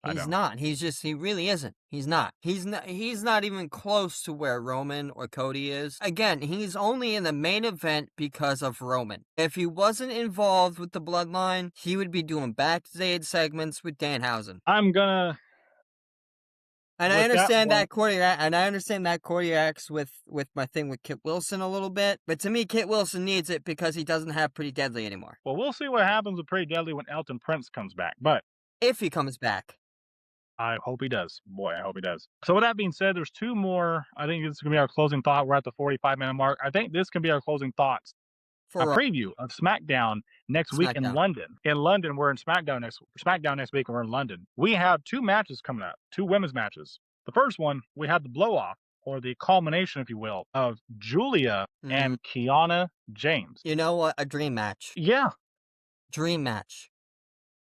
I He's don't. not. He really isn't. He's not. He's not even close to where Roman or Cody is. Again, he's only in the main event because of Roman. If he wasn't involved with the bloodline, he would be doing backstage segments with Danhausen. I'm gonna And I with that understand one. that Cordy acts with my thing with Kit Wilson a little bit, but to me, Kit Wilson needs it because he doesn't have Pretty Deadly anymore. Well, we'll see what happens with Pretty Deadly when Elton Prince comes back, but If he comes back. I hope he does. Boy, I hope he does. So with that being said, there's two more. I think this is gonna be our closing thought. We're at the 45-minute mark. I think this can be our closing thoughts. A For preview of SmackDown next week in SmackDown. London. In London, we're in SmackDown next week, and we're in London. We have two matches coming up, two women's matches. The first one, we had the blow off, or the culmination, if you will, of Julia and Kiana James. You know what? A dream match. Yeah, Dream match.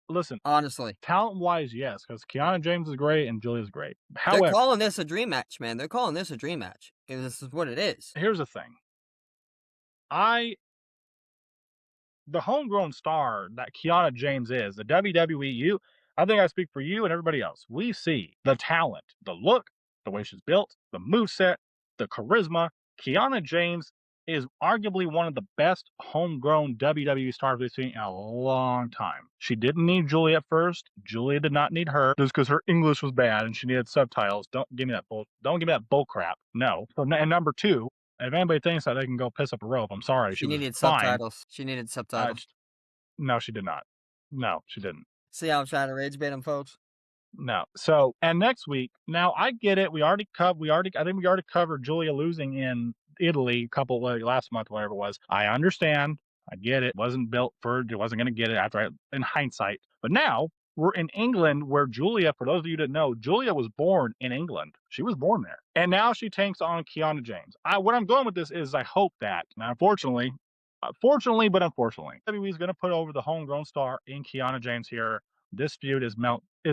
listen, Honestly. talent wise, yes, because Kiana James is great and Julia's great. They're However, calling this a dream match, man. They're calling this a dream match. And this is what it is. here's the thing. The homegrown star that Kiana James is, the WWE, I think I speak for you and everybody else. We see the talent, the look, the way she's built, the moveset, the charisma. Kiana James is arguably one of the best homegrown WWE stars we've seen in a long time. She didn't need Julia at first. Julia did not need her just because her English was bad and she needed subtitles. Don't give me that bull crap. No. So, and number two, if anybody thinks that they can go piss up a rope, I'm sorry. She She was needed fine. subtitles. She needed subtitles. No, she did not. No, she didn't. See how I'm trying to rage bait them, folks? No. So, and next week, now I get it. I think we already covered Julia losing in Italy last month, whatever it was. I understand. I get it. It wasn't built for, it wasn't going to get it in hindsight. But now we're in England where Julia, for those of you who didn't know, Julia was born in England. She was born there. And now she takes on Kiana James. What I'm going with this is I hope that, now fortunately, but unfortunately, WWE is going to put over the homegrown star in Kiana James here. This feud is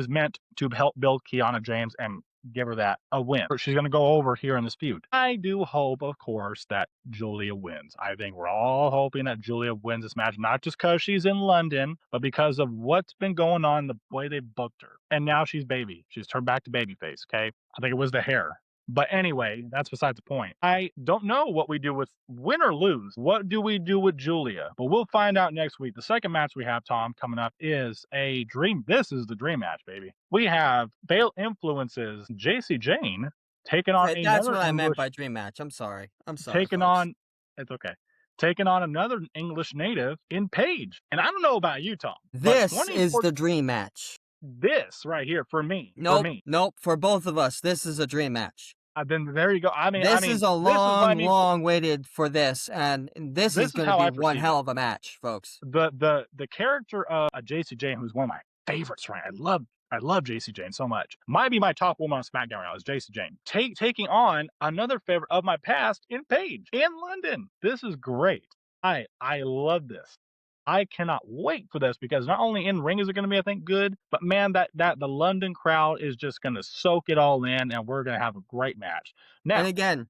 meant to help build Kiana James and give her a win. She's going to go over here in this feud. I do hope, of course, that Julia wins. I think we're all hoping that Julia wins this match, not just because she's in London, but because of what's been going on, the way they booked her. And now she's baby. She's turned back to babyface, okay? I think it was the hair. But anyway, that's beside the point. I don't know what we do with win or lose. What do we do with Julia? But we'll find out next week. The second match we have, Tom, coming up is a dream. This is the dream match, baby. We have Fail Influences JC Jane taking on That's another what I meant English, by dream match. I'm sorry. taking folks. on, it's okay, taking on another English native in Paige. And I don't know about you, Tom. This is the dream match. This right here for me. Nope. For both of us, this is a dream match. Then there you go. This is a long waited for this, and this is going to be one hell of a match, folks. The character of JC Jane, who's one of my favorites, right? I love JC Jane so much. Might be my top woman on SmackDown right now is JC Jane. Taking on another favorite of my past in Paige in London. This is great. I love this. I cannot wait for this because not only in ring is it going to be, I think, good, but man, that the London crowd is just going to soak it all in, and we're going to have a great match. Now, and again,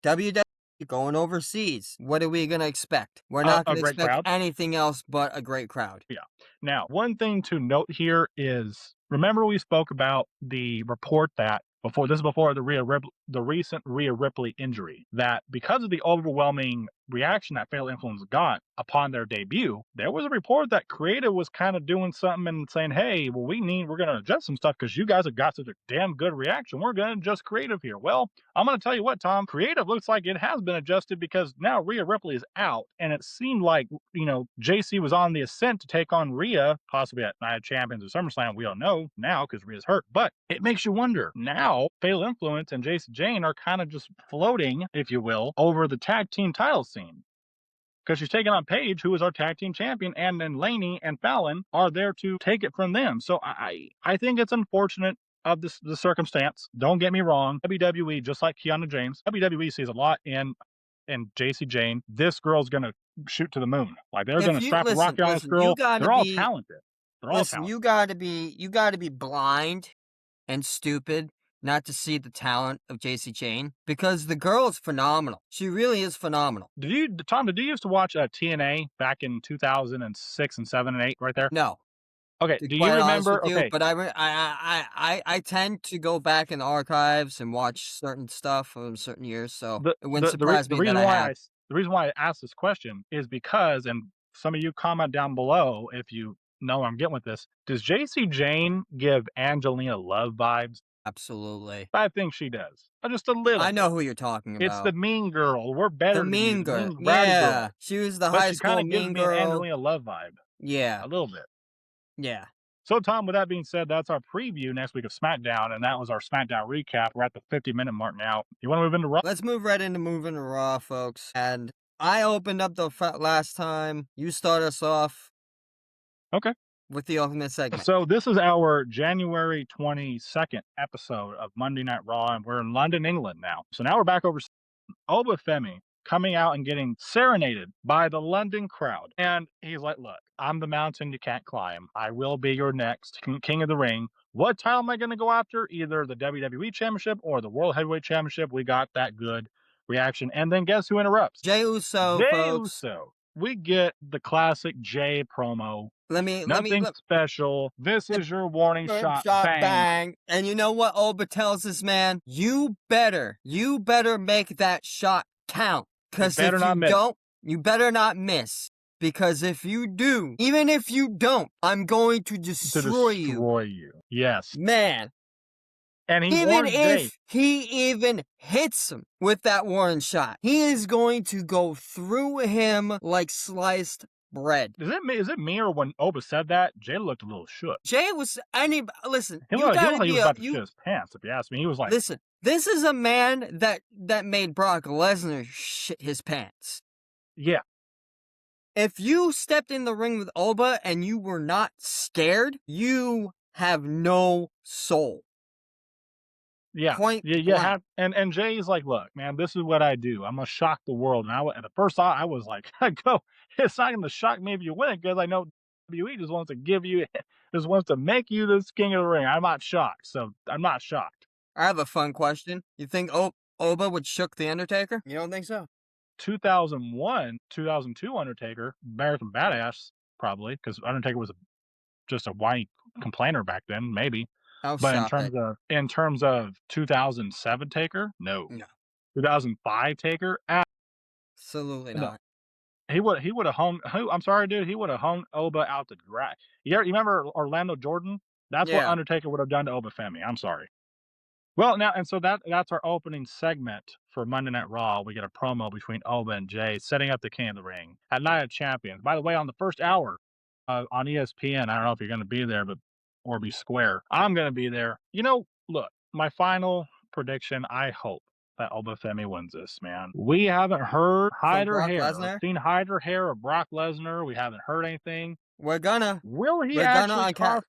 WWE going overseas. What are we going to expect? We're not going to expect anything else but a great crowd. Yeah. Now, one thing to note here is, remember we spoke about the report that before the recent Rhea Ripley injury, that because of the overwhelming reaction that Fatal Influence got upon their debut, there was a report that Creative was kind of doing something and saying, hey, well, we're going to adjust some stuff because you guys have got such a damn good reaction. We're going to adjust Creative here. Well, I'm going to tell you what, Tom, Creative looks like it has been adjusted because now Rhea Ripley is out, and it seemed like, JC was on the ascent to take on Rhea, possibly at Night of Champions or SummerSlam. We don't know now because Rhea's hurt, but it makes you wonder. Now, Fatal Influence and JC Jane are kind of just floating, if you will, over the tag team title scene. Because she's taking on Paige, who is our tag team champion, and then Laney and Fallon are there to take it from them. So I think it's unfortunate of the circumstance. Don't get me wrong. WWE, just like Kiana James, WWE sees a lot in JC Jane. This girl's going to shoot to the moon. Like they're going to strap a listen, rocket on this you girl. gotta They're all be talented. They're all listen, talented. you gotta be blind and stupid not to see the talent of JC Jane because the girl is phenomenal. She really is phenomenal. Tom? Did you used to watch TNA back in 2006 and 7 and 8? Right there. No, Okay. to be Do you quite honest with remember? you, Okay. but I tend to go back in the archives and watch certain stuff from certain years, so it wouldn't surprise The me that reason I why have. the reason why I asked this question is because, and some of you comment down below if you know where I'm getting with this. Does JC Jane give Angelina Love vibes? Absolutely. I think she does. Just a little I know bit. who you're talking It's the about. mean girl. We're The better than you. mean The girl. mean rowdy Yeah, girl. she was the But high she kind school of gives mean me an girl. Angelina Love vibe. Yeah, A little bit. yeah. So, Tom, with that being said, that's our preview next week of SmackDown, and that was our SmackDown recap. We're at the 50-minute mark now. You want to move into Raw? Let's move right into moving to Raw, folks. And I opened up the last time. You start us off Okay. with the ultimate segment. So, this is our January 22nd episode of Monday Night Raw, and we're in London, England now. So, now we're back over Obafemi coming out and getting serenaded by the London crowd. And he's like, look, I'm the mountain you can't climb. I will be your next king of the ring. What title am I going to go after? Either the WWE Championship or the World Heavyweight Championship. We got that good reaction. And then guess who interrupts? Jey Uso, Jey folks. Uso. We get the classic Jey promo. Nothing special. This is your warning shot. Shot Bang. bang. And you know what Oba tells this man? You better make that shot count. Because if you don't, you better not miss. Because if you do, even if you don't, I'm going to destroy you. Yes. Man. And he Even warns Jey. if he even hits him with that warning shot, he is going to go through him like sliced bread. Is it me or when Oba said that, Jay looked a little shook? Jay was listen. He looked like he was about to shit his pants. If you ask me, he was like, listen. This is a man that made Brock Lesnar shit his pants. Yeah. If you stepped in the ring with Oba and you were not scared, you have no soul. Yeah. And Jay's like, look, man, this is what I do. I'm gonna shock the world. And at the first thought, I was like, it's not gonna shock me if you win because I know WWE just wants to make you this king of the ring. I'm not shocked. So I'm not shocked. I have a fun question. You think Oba would shook the Undertaker? You don't think so? 2001, 2002 Undertaker, American Badass, probably, because Undertaker was just a whiny complainer back then, maybe. Oh, but in terms of 2007 Taker, no. 2005 Taker, absolutely not. He would have hung. I'm sorry, dude. He would have hung Oba out the grass. You remember Orlando Jordan? That's what Undertaker would have done to Obafemi. I'm sorry. Well, now and so that's our opening segment for Monday Night Raw. We get a promo between Oba and Jay setting up the King of the Ring at Night of Champions. By the way, on the first hour on ESPN, I don't know if you're going to be there, or be square. I'm going to be there. Look, my final prediction. I hope that Obafemi wins this, man. We haven't heard hide or hair. Seen hide or hair of Brock Lesnar. We haven't heard anything. We're gonna. Will he actually cost?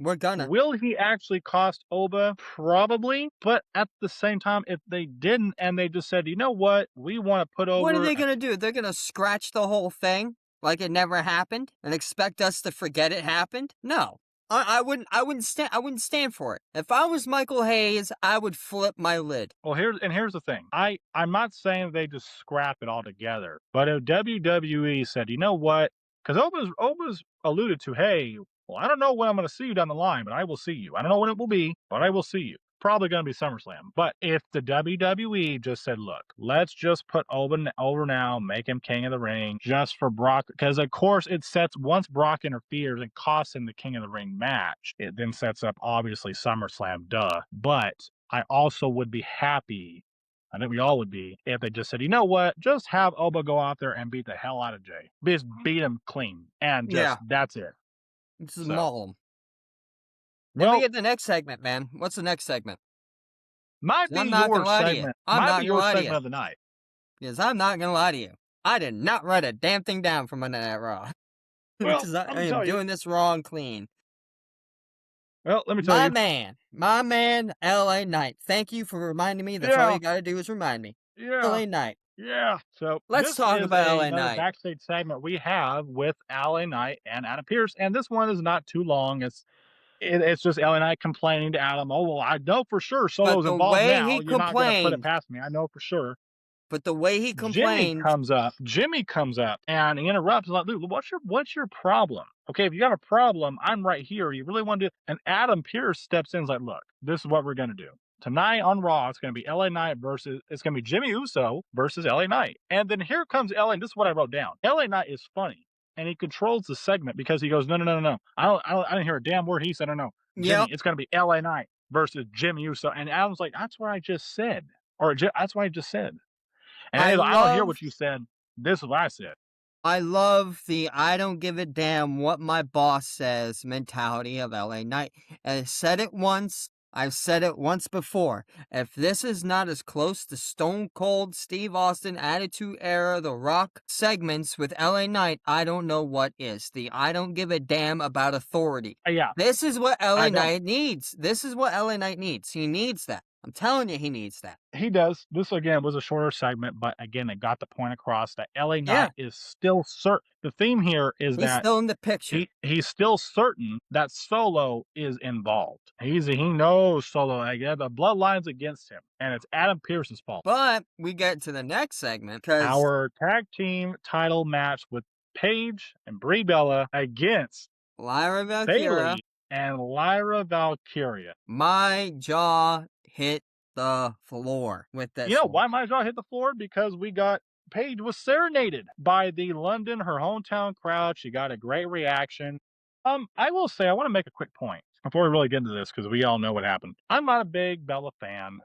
We're gonna. Will he actually cost Oba? Probably. But at the same time, if they didn't and they just said, you know what, we want to put over. What are they gonna do? They're gonna scratch the whole thing like it never happened and expect us to forget it happened? No. I wouldn't stand for it. If I was Michael Hayes, I would flip my lid. Well, here's the thing. I'm not saying they just scrap it all together, but if WWE said, you know what, because Oba's alluded to, hey, well, I don't know when I'm going to see you down the line, but I will see you. I don't know when it will be, but I will see you. Probably going to be SummerSlam. But if the WWE just said, look, let's just put Oba over now, make him King of the Ring just for Brock, because of course it sets, once Brock interferes and costs him the King of the Ring match, it then sets up obviously SummerSlam, duh. But I also would be happy, I think we all would be, if they just said, you know what, just have Oba go out there and beat the hell out of Jay. Just beat him clean. And that's it. Just maul him. Well, then we get the next segment, man. What's the next segment? Might be your segment. Might be your segment of the night. Because I'm not gonna lie to you. I did not write a damn thing down for Monday Night Raw. Because I am doing this raw and clean. Well, let me tell you. My man, LA Knight. Thank you for reminding me. That's all you gotta do is remind me. Yeah. LA Knight. Yeah. So Let's this talk is about LA another Knight. backstage segment we have with LA Knight and Adam Pierce, and this one is not too long. It's just LA Knight complaining to Adam. Oh well, I know for sure But Solo's the involved way now. he You're not gonna put it complained, past me. I know for sure. but the way he Jimmy complained, comes up. Jimmy comes up and he interrupts. Like, dude, what's your problem? Okay, if you got a problem, I'm right here. You really want to do? And Adam Pierce steps in. And is like, look, this is what we're gonna do tonight on Raw. It's gonna be LA Knight versus. It's gonna be Jimmy Uso versus LA Knight. And then here comes LA. And this is what I wrote down. LA Knight is funny. And he controls the segment because he goes, no, no, no, no, no. I didn't hear a damn word he said. I don't know. Jimmy, yep, it's going to be LA Knight versus Jimmy Uso. And Adam's like, that's what I just said. Or that's what I just said. And I he's like, I don't hear love what you said. This is what I said. I love the I don't give a damn what my boss says mentality of LA Knight. And I said it once, I've said it once before. If this is not as close to Stone Cold Steve Austin Attitude Era The Rock segments with LA Knight, I don't know what is. The I don't give a damn about authority. Yeah, This is what I LA don't. Knight needs. This is what LA Knight needs. He needs that. I'm telling you, he needs that. He does. This again was a shorter segment, but again, it got the point across that LA Yeah, Knight is still certain. The theme here is he's that still in the picture. he's still certain that Solo is involved. He knows Solo. Like, yeah, the bloodline's against him, and it's Adam Pierce's fault. But we get to the next segment because Our tag team title match with Paige and Brie Bella against Lyra Valkyria, Bailey and Lyra Valkyria. my jaw hit the floor with You this know one. why my jaw hit the floor? Because we got Paige was serenaded by the London, her hometown crowd. She got a great reaction. I will say I want to make a quick point before we really get into this because we all know what happened. I'm not a big Bella fan,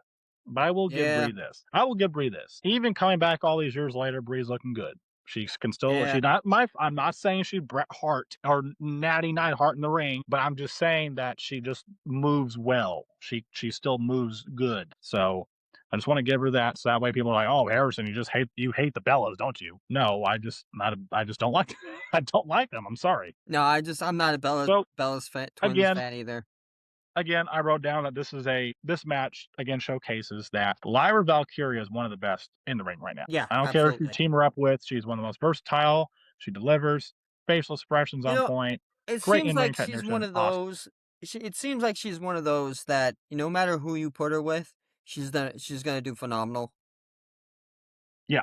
but I will give Yeah, Brie this. I will give Brie this. Even coming back all these years later, Brie's looking good. She can still. yeah. She's not my. I'm not saying she's Bret Hart or Natty Neidhart in the ring, but I'm just saying that she just moves well. She still moves good. So I just want to give her that, so that way people are like, "Oh, Harrison, you hate the Bellas, don't you?" No, I just don't like I don't like them. I'm sorry. No, I'm not a So Bella's fan, Twins again, fan either. I wrote down that this match again showcases that Lyra Valkyria is one of the best in the ring right now. Yeah, I don't care if you absolutely. team her up with, she's one of the most versatile. She delivers, facial expressions You on know, point, it great seems in ring like she's one technician, of awesome. those. It seems like she's one of those that no matter who you put her with, she's gonna do phenomenal. Yeah,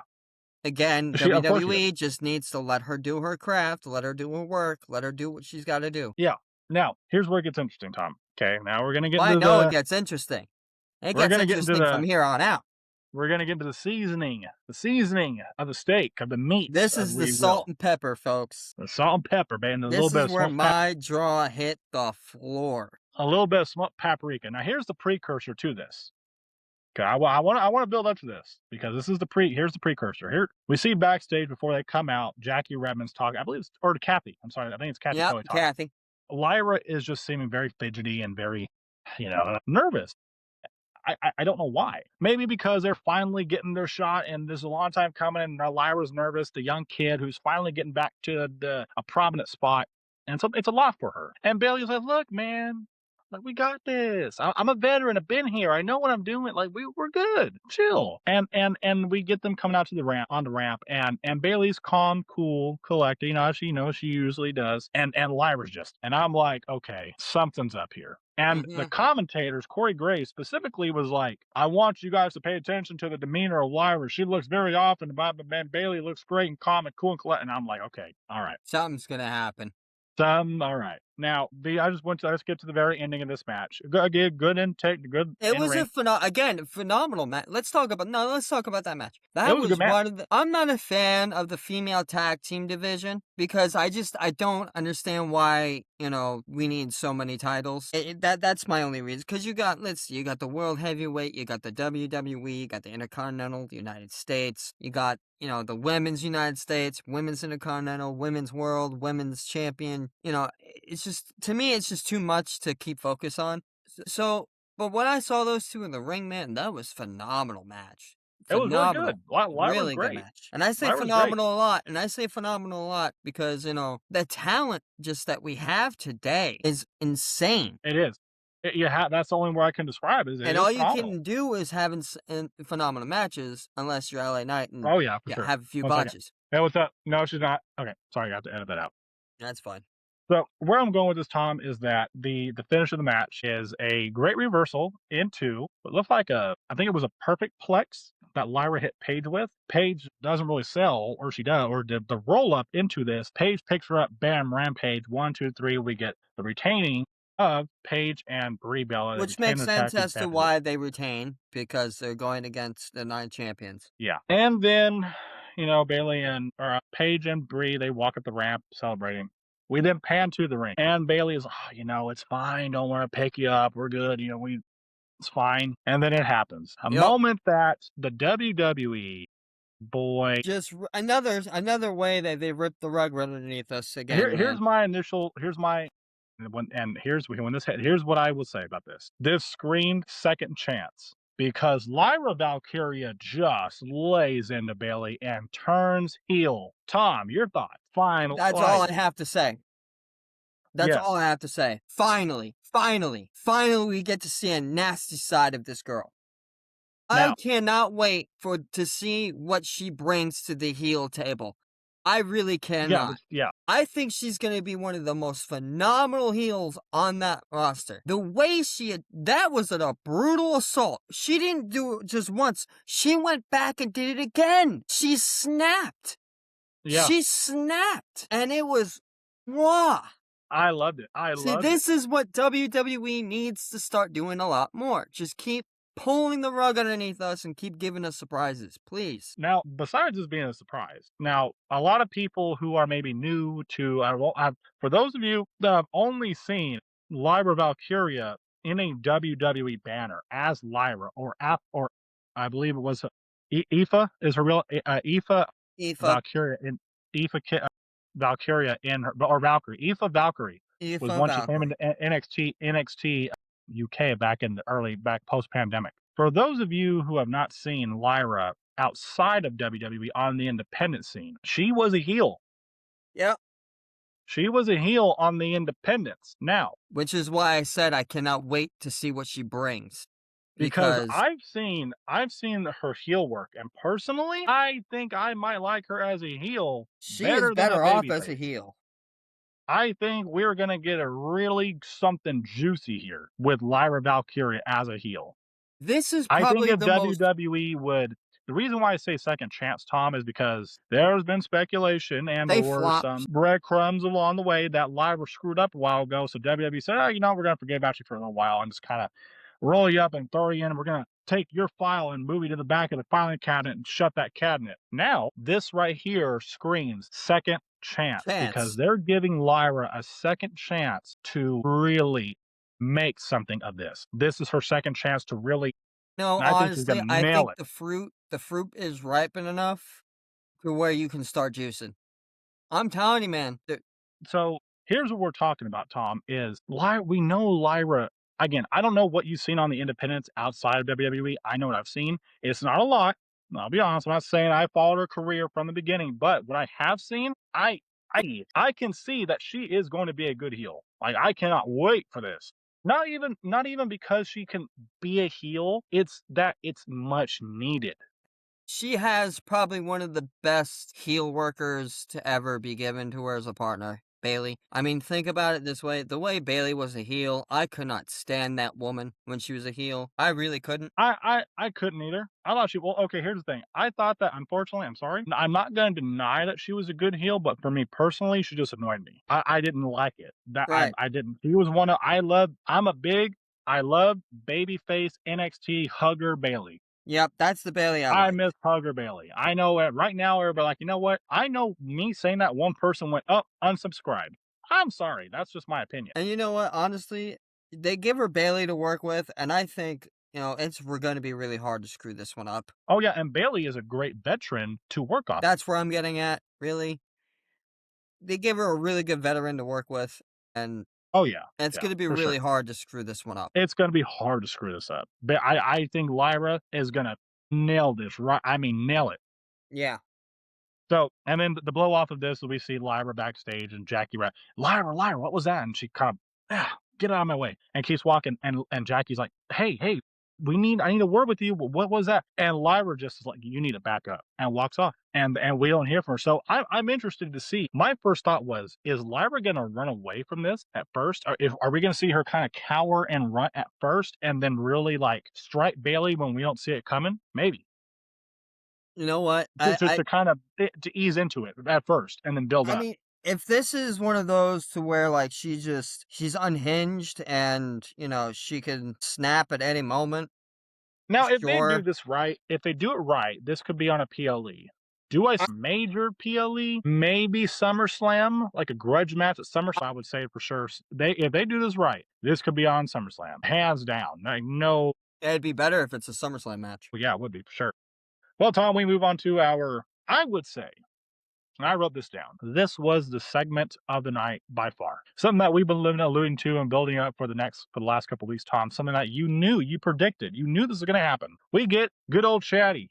Again, she of course she does. WWE just needs to let her do her craft, let her do her work, let her do what she's got to do. Yeah. Now here's where it gets interesting, Tom. Okay, now Well, I know it gets interesting. It we're gets gonna get into interesting from here on out. the seasoning of the steak, of the meat, This as is the we salt will. and pepper, folks. The salt and pepper, man, a little This bit is of where smoked pap my jaw hit the floor. a little bit of smoked paprika. Now here's the precursor to this. Okay, I want to build up to this because here's the precursor. Here we see backstage before they come out, Jackie Redmond's talking, I believe or Kathy. I'm sorry, I think it's Kathy Yep, Kelly talking. Kathy. Lyra is just seeming very fidgety and very, nervous. I don't know why. Maybe because they're finally getting their shot, and there's a long time coming, and Lyra's nervous, the young kid who's finally getting back to a prominent spot, and so it's a lot for her. And Bailey's like, "Look, man, like we got this. I'm a veteran. I've been here. I know what I'm doing. Like we're good. Chill." And we get them coming out to the ramp on the ramp, and Bailey's calm, cool, collected. She usually does. And Lyra's just, and I'm like, okay, something's up here. And the Hmm. commentators, Corey Gray specifically, was like, I want you guys to pay attention to the demeanor of Lyra. She looks very often, but man, Bailey looks great and calm and cool and collected. And I'm like, okay, all right. Something's gonna happen. All right. Now, let's get to the very ending of this match. Good intake, good It in was ring. again phenomenal match. Let's talk about that match. It That was a was good match. one of the. I'm not a fan of the female tag team division because I don't understand why we need so many titles. That's my only reason. Because you got the World Heavyweight, you got the WWE, you got the Intercontinental, the United States, you got the Women's United States, Women's Intercontinental, Women's World, Women's Champion. It's just to me it's just too much to keep focus on. So, but when I saw those two in the ring, man, that was phenomenal match. It was really Phenomenal. good. Lyra's Really good great. match. And I say Lyra's great. phenomenal a lot. And I say phenomenal a lot because, the talent just that we have today is insane. It is. That's the only way I can describe it. It And is all you phenomenal. can do is having phenomenal matches, unless you're LA Knight and Oh yeah, for yeah, sure. have a few 1 second. botches. Hey, what's up? No, she's not. Okay, sorry, I have to edit that out. That's fine. So where I'm going with this, Tom, is that the finish of the match is a great reversal into what looked like I think it was a perfect plex that Lyra hit Paige with. Paige doesn't really sell, or she does, or the roll up into this. Paige picks her up, bam, rampage, 1, 2, 3. We get the retaining of Paige and Brie Bella. They Which retain makes the tag sense team as to championship. why they retain, because they're going against the 9 champions. Yeah. And then, Bailey and or Paige and Bree, they walk up the ramp celebrating. We then pan to the ring. And Bailey is, it's fine. Don't want to pick you up. We're good. It's fine. And then it happens. A Yep. moment that the WWE boy. Just another way that they ripped the rug right underneath us again, Here's man. my initial. Here's my. Here's what I will say about this. This screamed second chance because Lyra Valkyria just lays into Bailey and turns heel. Tom, your thoughts? Fine, That's all like I have to say. That's all yes. I have to say. Finally, we get to see a nasty side of this girl. I Now, cannot wait to see what she brings to the heel table. I really yeah, cannot. yeah, I think she's going to be one of the most phenomenal heels on that roster. The way that was a brutal assault. She didn't do it just once. She went back and did it again. She snapped. yeah. She snapped. And it was raw. I loved it. I See, loved it. this is what WWE needs to start doing a lot more. Just keep pulling the rug underneath us and keep giving us surprises, please. Now, besides this being a surprise, now a lot of people who are maybe new to, for those of you that have only seen Lyra Valkyria in a WWE banner as Lyra, or I believe it was Aoife is her real Aoife Aoife, Valkyria in Valkyria in her, or Valkyrie. Aoife Valkyrie was Aoife when she came Valkyrie. into NXT UK back in the back post pandemic. For those of you who have not seen Lyra outside of WWE on the independent scene, she was a heel. Yep. She was a heel on the independents. Now, Which is why I said I cannot wait to see what she brings. because Because I've seen her heel work, and personally, I think I might like her as a heel she is better than a better off as a babyface. heel. I think we're gonna get a really something juicy here with Lyra Valkyria as a heel. This is I think probably if the most. WWE would, the reason why I say second chance, Tom, is because there's been speculation and They or some flopped. breadcrumbs along the way that Lyra screwed up a while ago. So WWE said, we're gonna forget about you for a little while and just kind of roll you up and throw you in. We're gonna take your file and move you to the back of the filing cabinet and shut that cabinet. Now, this right here screams second chance because Chance. they're giving Lyra a second chance to really make something of this. This is her second chance to really, No, and I think she's honestly, gonna I nail think it. the fruit is ripen enough to where you can start juicing. I'm telling you, man. So here's what we're talking about, Tom, is we know Lyra. Again, I don't know what you've seen on the independents outside of WWE. I know what I've seen. It's not a lot. I'll be honest. I'm not saying I followed her career from the beginning, but what I have seen, I can see that she is going to be a good heel. Like I cannot wait for this. Not even because she can be a heel. It's that it's much needed. She has probably one of the best heel workers to ever be given to her as a partner, Bailey. I mean, think about it this way. The way Bailey was a heel, I could not stand that woman when she was a heel. I really couldn't. I couldn't either. I thought okay, here's the thing. I thought that, unfortunately, I'm sorry. I'm not gonna deny that she was a good heel, but for me personally, she just annoyed me. I didn't like it. That Right. I didn't. She was one of I love babyface NXT hugger Bailey. Yep, that's the Bailey I I like. miss hugger Bailey. I know it right now everybody like, you know what? I know me saying that one person went up, unsubscribed. I'm sorry. That's just my opinion. And you know what? Honestly, they give her Bailey to work with, and I think, we're going to be really hard to screw this one up. Oh yeah, and Bailey is a great veteran to work off of. That's where I'm getting at, really. They give her a really good veteran to work with, and Oh yeah. it's Yeah, going to be for sure. really hard to screw this one up. It's gonna be hard to screw this up. But I think Lyra is gonna nail this, right? I mean, nail it. Yeah. So, and then the blow off of this, we see Lyra backstage and Jackie Lyra, what was that? And she kind of, yeah. get out of my way, and keeps walking. And Jackie's like, hey, hey, I need a word with you. What was that? And Lyra just is like, you need to back up, and walks off. And we don't hear from her. So I'm interested to see. My first thought was, is Lyra gonna run away from this at first? Or are we gonna see her kind of cower and run at first, and then really like strike Bailey when we don't see it coming? Maybe You know what? to kind of to ease into it at first, and then build I up. mean, if this is one of those to where like she's unhinged and she can snap at any moment, Now, if they do sure. this right, if they do it right, this could be on a PLE. Do a major PLE? Maybe SummerSlam, like a grudge match at SummerSlam. I would say for sure. If they do this right, this could be on SummerSlam, hands down. Like no, It'd be better if it's a SummerSlam match. well, yeah, it would be for sure. Well, Tom, we move on to our. I would say, and I wrote this down. This was the segment of the night by far. Something that we've been alluding to and building up for the last couple of weeks, Tom. Something that you knew, you predicted, you knew this was going to happen. We get good old Chatty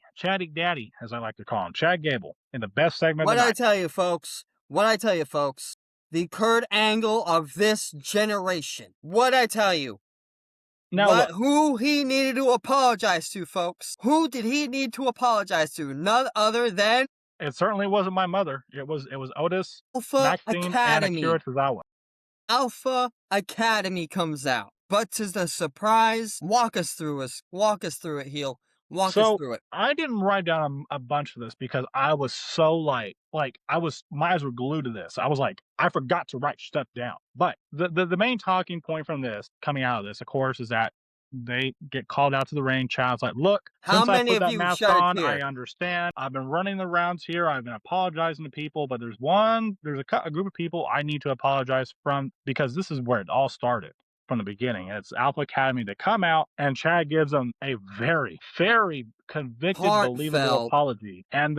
Daddy, as I like to call him, Chad Gable, in the best segment of What the I night. tell you, folks. What I tell you, folks. The Kurt Angle of this generation. What I tell you. Now look, Who he needed to apologize to, folks. Who did he need to apologize to? None other than it certainly wasn't my mother. It was Otis, Alpha Maxine, and Academy. Akira Tozawa. Alpha Academy comes out. But to the surprise, walk us through it, heel. Walk us So through it. I didn't write down a bunch of this because I was so my eyes were glued to this. I was like, I forgot to write stuff down. But the main talking point from this, coming out of this, of course, is that they get called out to the ring. Child's like, look, How since I many put of that you mask shed a on, I tear? understand. I've been running the rounds here. I've been apologizing to people, but there's a group of people I need to apologize from because this is where it all started from the beginning. It's Alpha Academy to come out, and Chad gives them a very, very convicted, believable Heartfelt. apology. And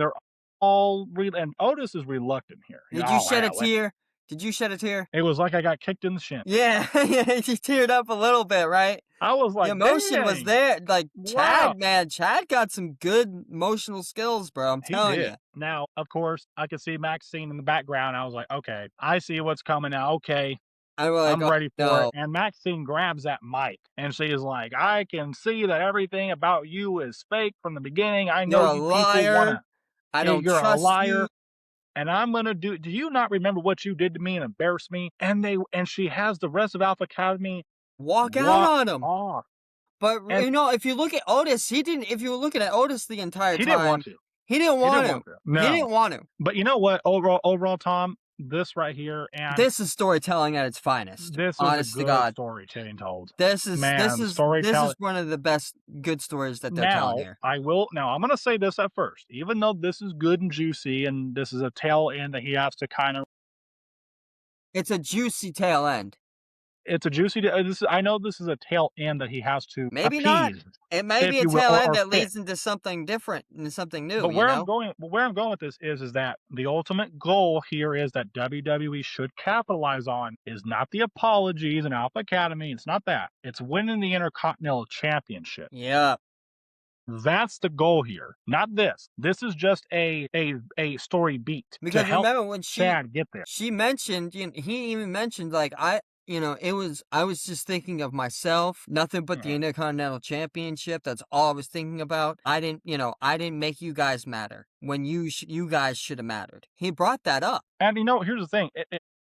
and Otis is reluctant here. Did you Oh, shed a well, tear? Did you shed a tear? it was like I got kicked in the shin. Yeah, yeah, you teared up a little bit, right? I was The like, emotion was dang, there. Like, wow. Chad, man, Chad got some good emotional skills, bro. I'm He telling did. you. Now, of course, I could see Maxine in the background. I was like, okay, I see what's coming now. Okay, I was like, I'm oh, ready for it. no, And Maxine grabs that mic and she is like, I can see that everything about you is fake from the beginning. I you're know a you people want liar. to, I don't you're a trust you. liar. And I'm going to do you not remember what you did to me and embarrass me? And she has the rest of Alpha Academy Walk out walk on him. off. But, And if you look at Otis, he didn't, if you were looking at Otis the entire he didn't want time, to. he didn't He want didn't to. want to. He No. didn't want to. But you know what? Overall, Tom, this right here, and This is storytelling at its finest. this is a Honest to good God. story told. This is this Man, is this is storytelling. one of the best good stories that they're telling here. Now I'm gonna say this at first. Even though this is good and juicy and this is a tail end that he has to kind of It's a juicy tail end. it's a juicy I know this is a tail end that he has to Maybe not. appease, It may if be a you will, tail end or that fix. leads into something different and something new, But where I'm going with this is that the ultimate goal here is that WWE should capitalize on is not the apologies and Alpha Academy. It's not that. It's winning the Intercontinental Championship. Yeah. That's the goal here, not this. This is just a story beat to Because help remember when Chad get there. she mentioned, he even mentioned like I was just thinking of myself, nothing but the Mhm. Intercontinental Championship. That's all I was thinking about. I didn't make you guys matter when you guys should have mattered. He brought that up. And here's the thing.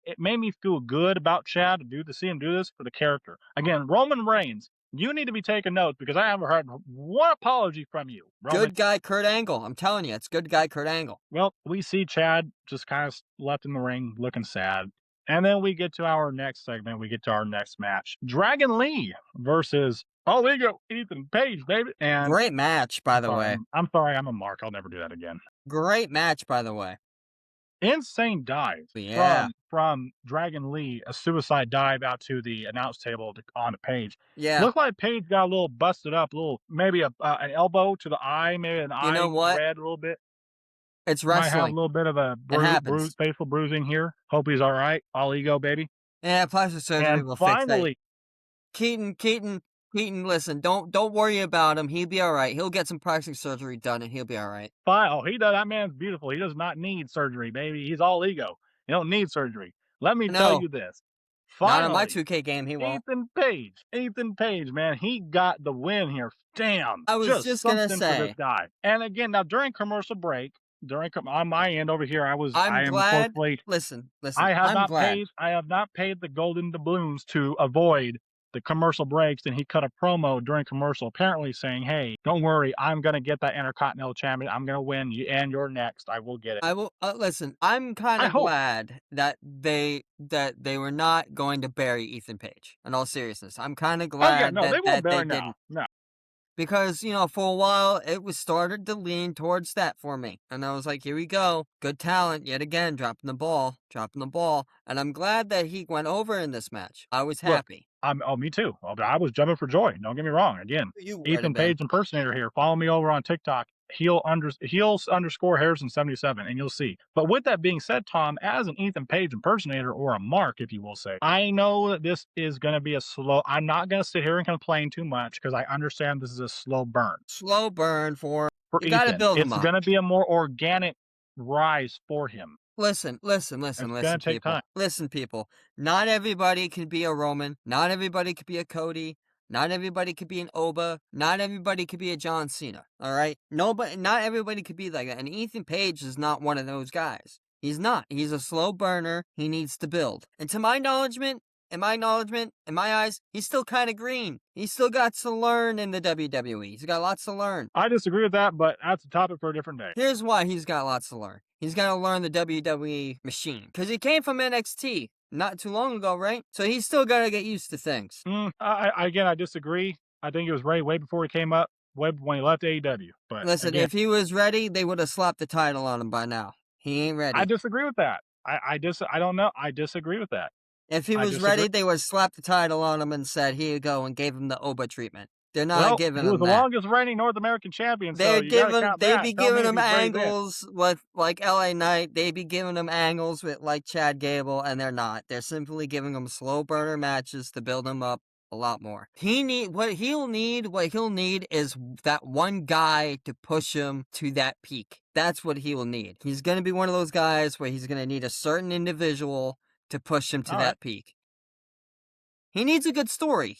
It made me feel good about Chad to see him do this for the character. Again, Roman Reigns, you need to be taking notes because I haven't heard one apology from you, Roman. Good guy Kurt Angle. I'm telling you, it's good guy Kurt Angle. Well, we see Chad just kind of left in the ring looking sad. And then we get to our next segment. We get to our next match. Dragon Lee versus Ego Ethan Page, baby. And Great match, by the way. I'm sorry, I'm a mark. I'll never do that again. Great match, by the way. Insane dive Yeah. from Dragon Lee, a suicide dive out to the announce table on the Page. Yeah. Looked like Page got a little busted up, maybe an elbow to the eye, maybe an eye know what? red a little bit. It's Might have a wrestling. little bit of a happens. facial bruising here. Hope he's all right. All ego, baby. Yeah, plastic surgery And will fix that. finally, Keaton, listen, don't worry about him. He'll be all right. He'll get some plastic surgery done, and he'll be all right. he does. That man's beautiful. He does not need surgery, baby. He's all ego. He don't need surgery. Let me tell No. you this. Not on my Finally, 2K game, he won't. Ethan Page, man, he got the win here. Damn, I was just just gonna something for this say, guy. And again, now during commercial break, on my end over here, I I'm am glad. closely. Listen, I'm glad. I have not paid the golden doubloons to avoid the commercial breaks, and he cut a promo during commercial, apparently saying, "Hey, don't worry, I'm gonna get that Intercontinental Champion. I'm gonna win. You and you're next. I will get it." I will listen. I'm kind I of hope. glad that they were not going to bury Ethan Page. In all seriousness, I'm kind of Oh yeah, glad no, they that won't they bury now. didn't. No, Because, for a while, it was started to lean towards that for me. And I was like, here we go. Good talent, yet again, dropping the ball, dropping the ball. And I'm glad that he went over in this match. I was look, happy. me too. I was jumping for joy. Don't get me wrong. Again, You would have Ethan been. Page impersonator here. Follow me over on TikTok. Heels underscore Harrison 77, and you'll see. But with that being said, Tom, as an Ethan Page impersonator or a mark, if you will say, I know that this is going to be a slow. I'm not going to sit here and complain too much because I understand this is a slow burn Slow burn for. for You got to Ethan. build him It's up. going to be a more organic rise for him. Listen, It's going to take time. people. Listen, people. Not everybody can be a Roman. Not everybody could be a Cody. Not everybody could be an Oba. Not everybody could be a John Cena. All right? Nobody, not everybody could be like that. And Ethan Page is not one of those guys. He's not. He's a slow burner. He needs to build. And to my acknowledgement, in my eyes, he's still kind of green. He's still got to learn in the WWE. He's got lots to learn. I disagree with that, but that's a topic for a different day. Here's why he's got lots to learn. He's got to learn the WWE machine. Because he came from NXT not too long ago, right? So he's still got to get used to things. I disagree. I think it was ready way before he came up, way when he left AEW. But Listen, again, if he was ready, they would have slapped the title on him by now. He ain't ready. I disagree with that. I don't know. I disagree with that. If he I was disagree. ready, they would have slapped the title on him and said, here you go, and gave him the Oba treatment. They're not Well, giving he was him the that. longest reigning North American champion, so They're you got to giving, count they that. be Tell me giving if him he's ready then. angles with like LA Knight. They be giving him angles with like Chad Gable, and they're not. They're simply giving him slow burner matches to build him up a lot more. What he'll need is that one guy to push him to that peak. That's what he will need. He's gonna be one of those guys where he's gonna need a certain individual to push him to All right. that peak. He needs a good story.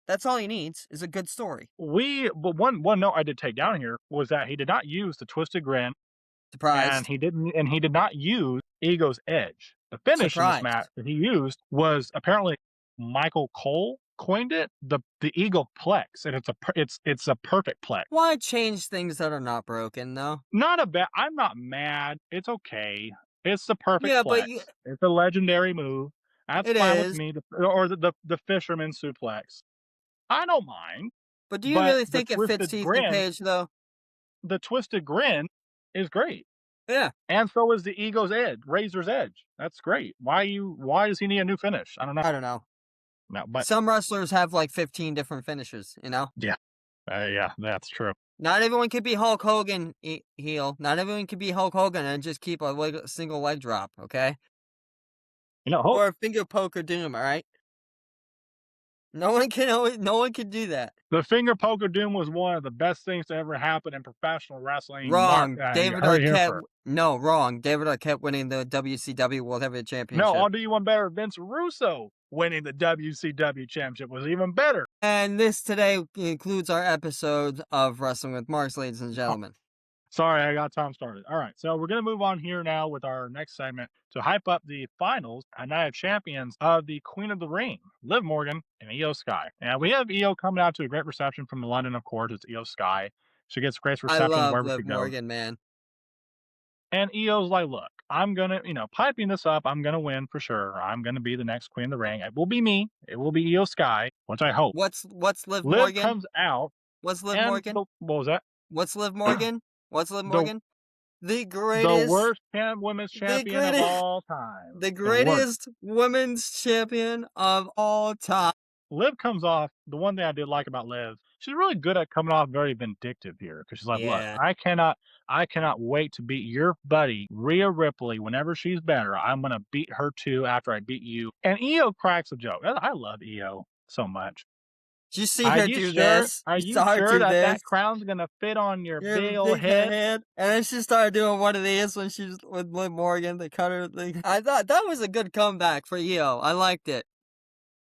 That's all he needs is a good story. But one note I did take down here was that he did not use the twisted grin, and Surprised. he did not use Ego's edge. The finish in this match Surprised. that he used was apparently Michael Cole coined it, the Eagle Plex, and it's a perfect plex. Why change things that are not broken, though? Not a bad. I'm not mad. It's okay. It's the perfect Yeah, plex. It's a legendary move. That's it fine with is. me. Or the fisherman suplex. I don't mind. But do you But really think it fits to Ethan Page, though? the twisted grin is great. Yeah. And so is the Ego's edge, Razor's edge. That's great. Why does he need a new finish? I don't know. I don't know. No, but Some wrestlers have like 15 different finishes, yeah, that's true. Not everyone could be Hulk Hogan heel. Not everyone could be Hulk Hogan and just keep a single leg drop, okay? Or a finger poker doom, all right? No one can do that. The finger poker doom was one of the best things to ever happen in professional wrestling. Wrong. You heard it here first. No, wrong. David Arquette winning the WCW World Heavyweight Championship. No, I'll do you one better. Vince Russo winning the WCW Championship was even better. And this today concludes our episode of Wrestling with Marks, ladies and gentlemen. Sorry, I got Tom started. All right, so we're going to move on here now with our next segment to hype up the finals and Night of Champions of the Queen of the Ring, Liv Morgan and Io Sky. And we have Io coming out to a great reception from London, of course. It's Io Sky. She gets great I reception love wherever Liv she goes. Morgan, man. And Io's like, look, I'm going to, piping this up, I'm going to win for sure. I'm going to be the next Queen of the Ring. It will be me. It will be Io Sky, which I hope. What's Liv Liv Morgan? comes out. What's Liv Morgan? What was that? What's Liv Morgan? What's Liv Morgan? The greatest. The worst women's champion of all time. The greatest women's champion of all time. Liv comes off, the one thing I did like about Liv, she's really good at coming off very vindictive here. Because she's like, look, I cannot wait to beat your buddy, Rhea Ripley, whenever she's better. I'm going to beat her too after I beat you. And Io cracks a joke. I love Io so much. Did you see Are her you do sure? this? Are You you saw her sure do that this? that crown's gonna fit on your You have a big old big head? head. And then she started doing one of these when she was with Liv Morgan. They cut her thing. I thought that was a good comeback for Io. I liked it.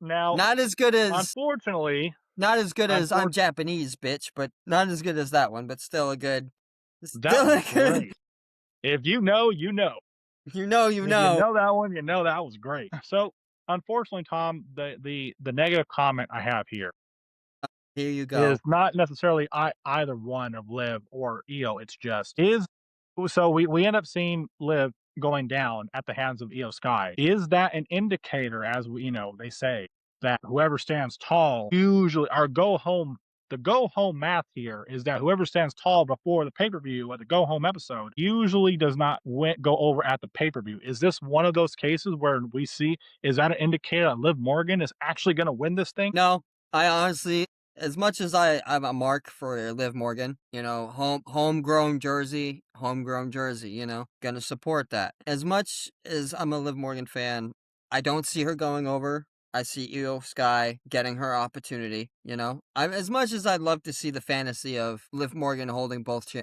Now, Not as good as unfortunately, not as good as I'm unfor Japanese, bitch, but not as good as that one, but still a good. that Still was a good. great. If you know, you know. You know, you If you know. know that one, you know that was great. So, unfortunately, Tom, the negative comment I have here Here you is go. not necessarily either one of Liv or Io. It's just is so we end up seeing Liv going down at the hands of Io Sky. Is that an indicator, as we, they say that whoever stands tall usually our go home. The go home math here is that whoever stands tall before the pay per view or the go home episode usually does not go over at the pay per view. Is this one of those cases where we see is that an indicator that Liv Morgan is actually going to win this thing? No, I honestly, as much as I'm a mark for Liv Morgan, homegrown jersey, gonna support that. As much as I'm a Liv Morgan fan, I don't see her going over. I see Io Sky getting her opportunity. I'm as much as I'd love to see the fantasy of Liv Morgan holding both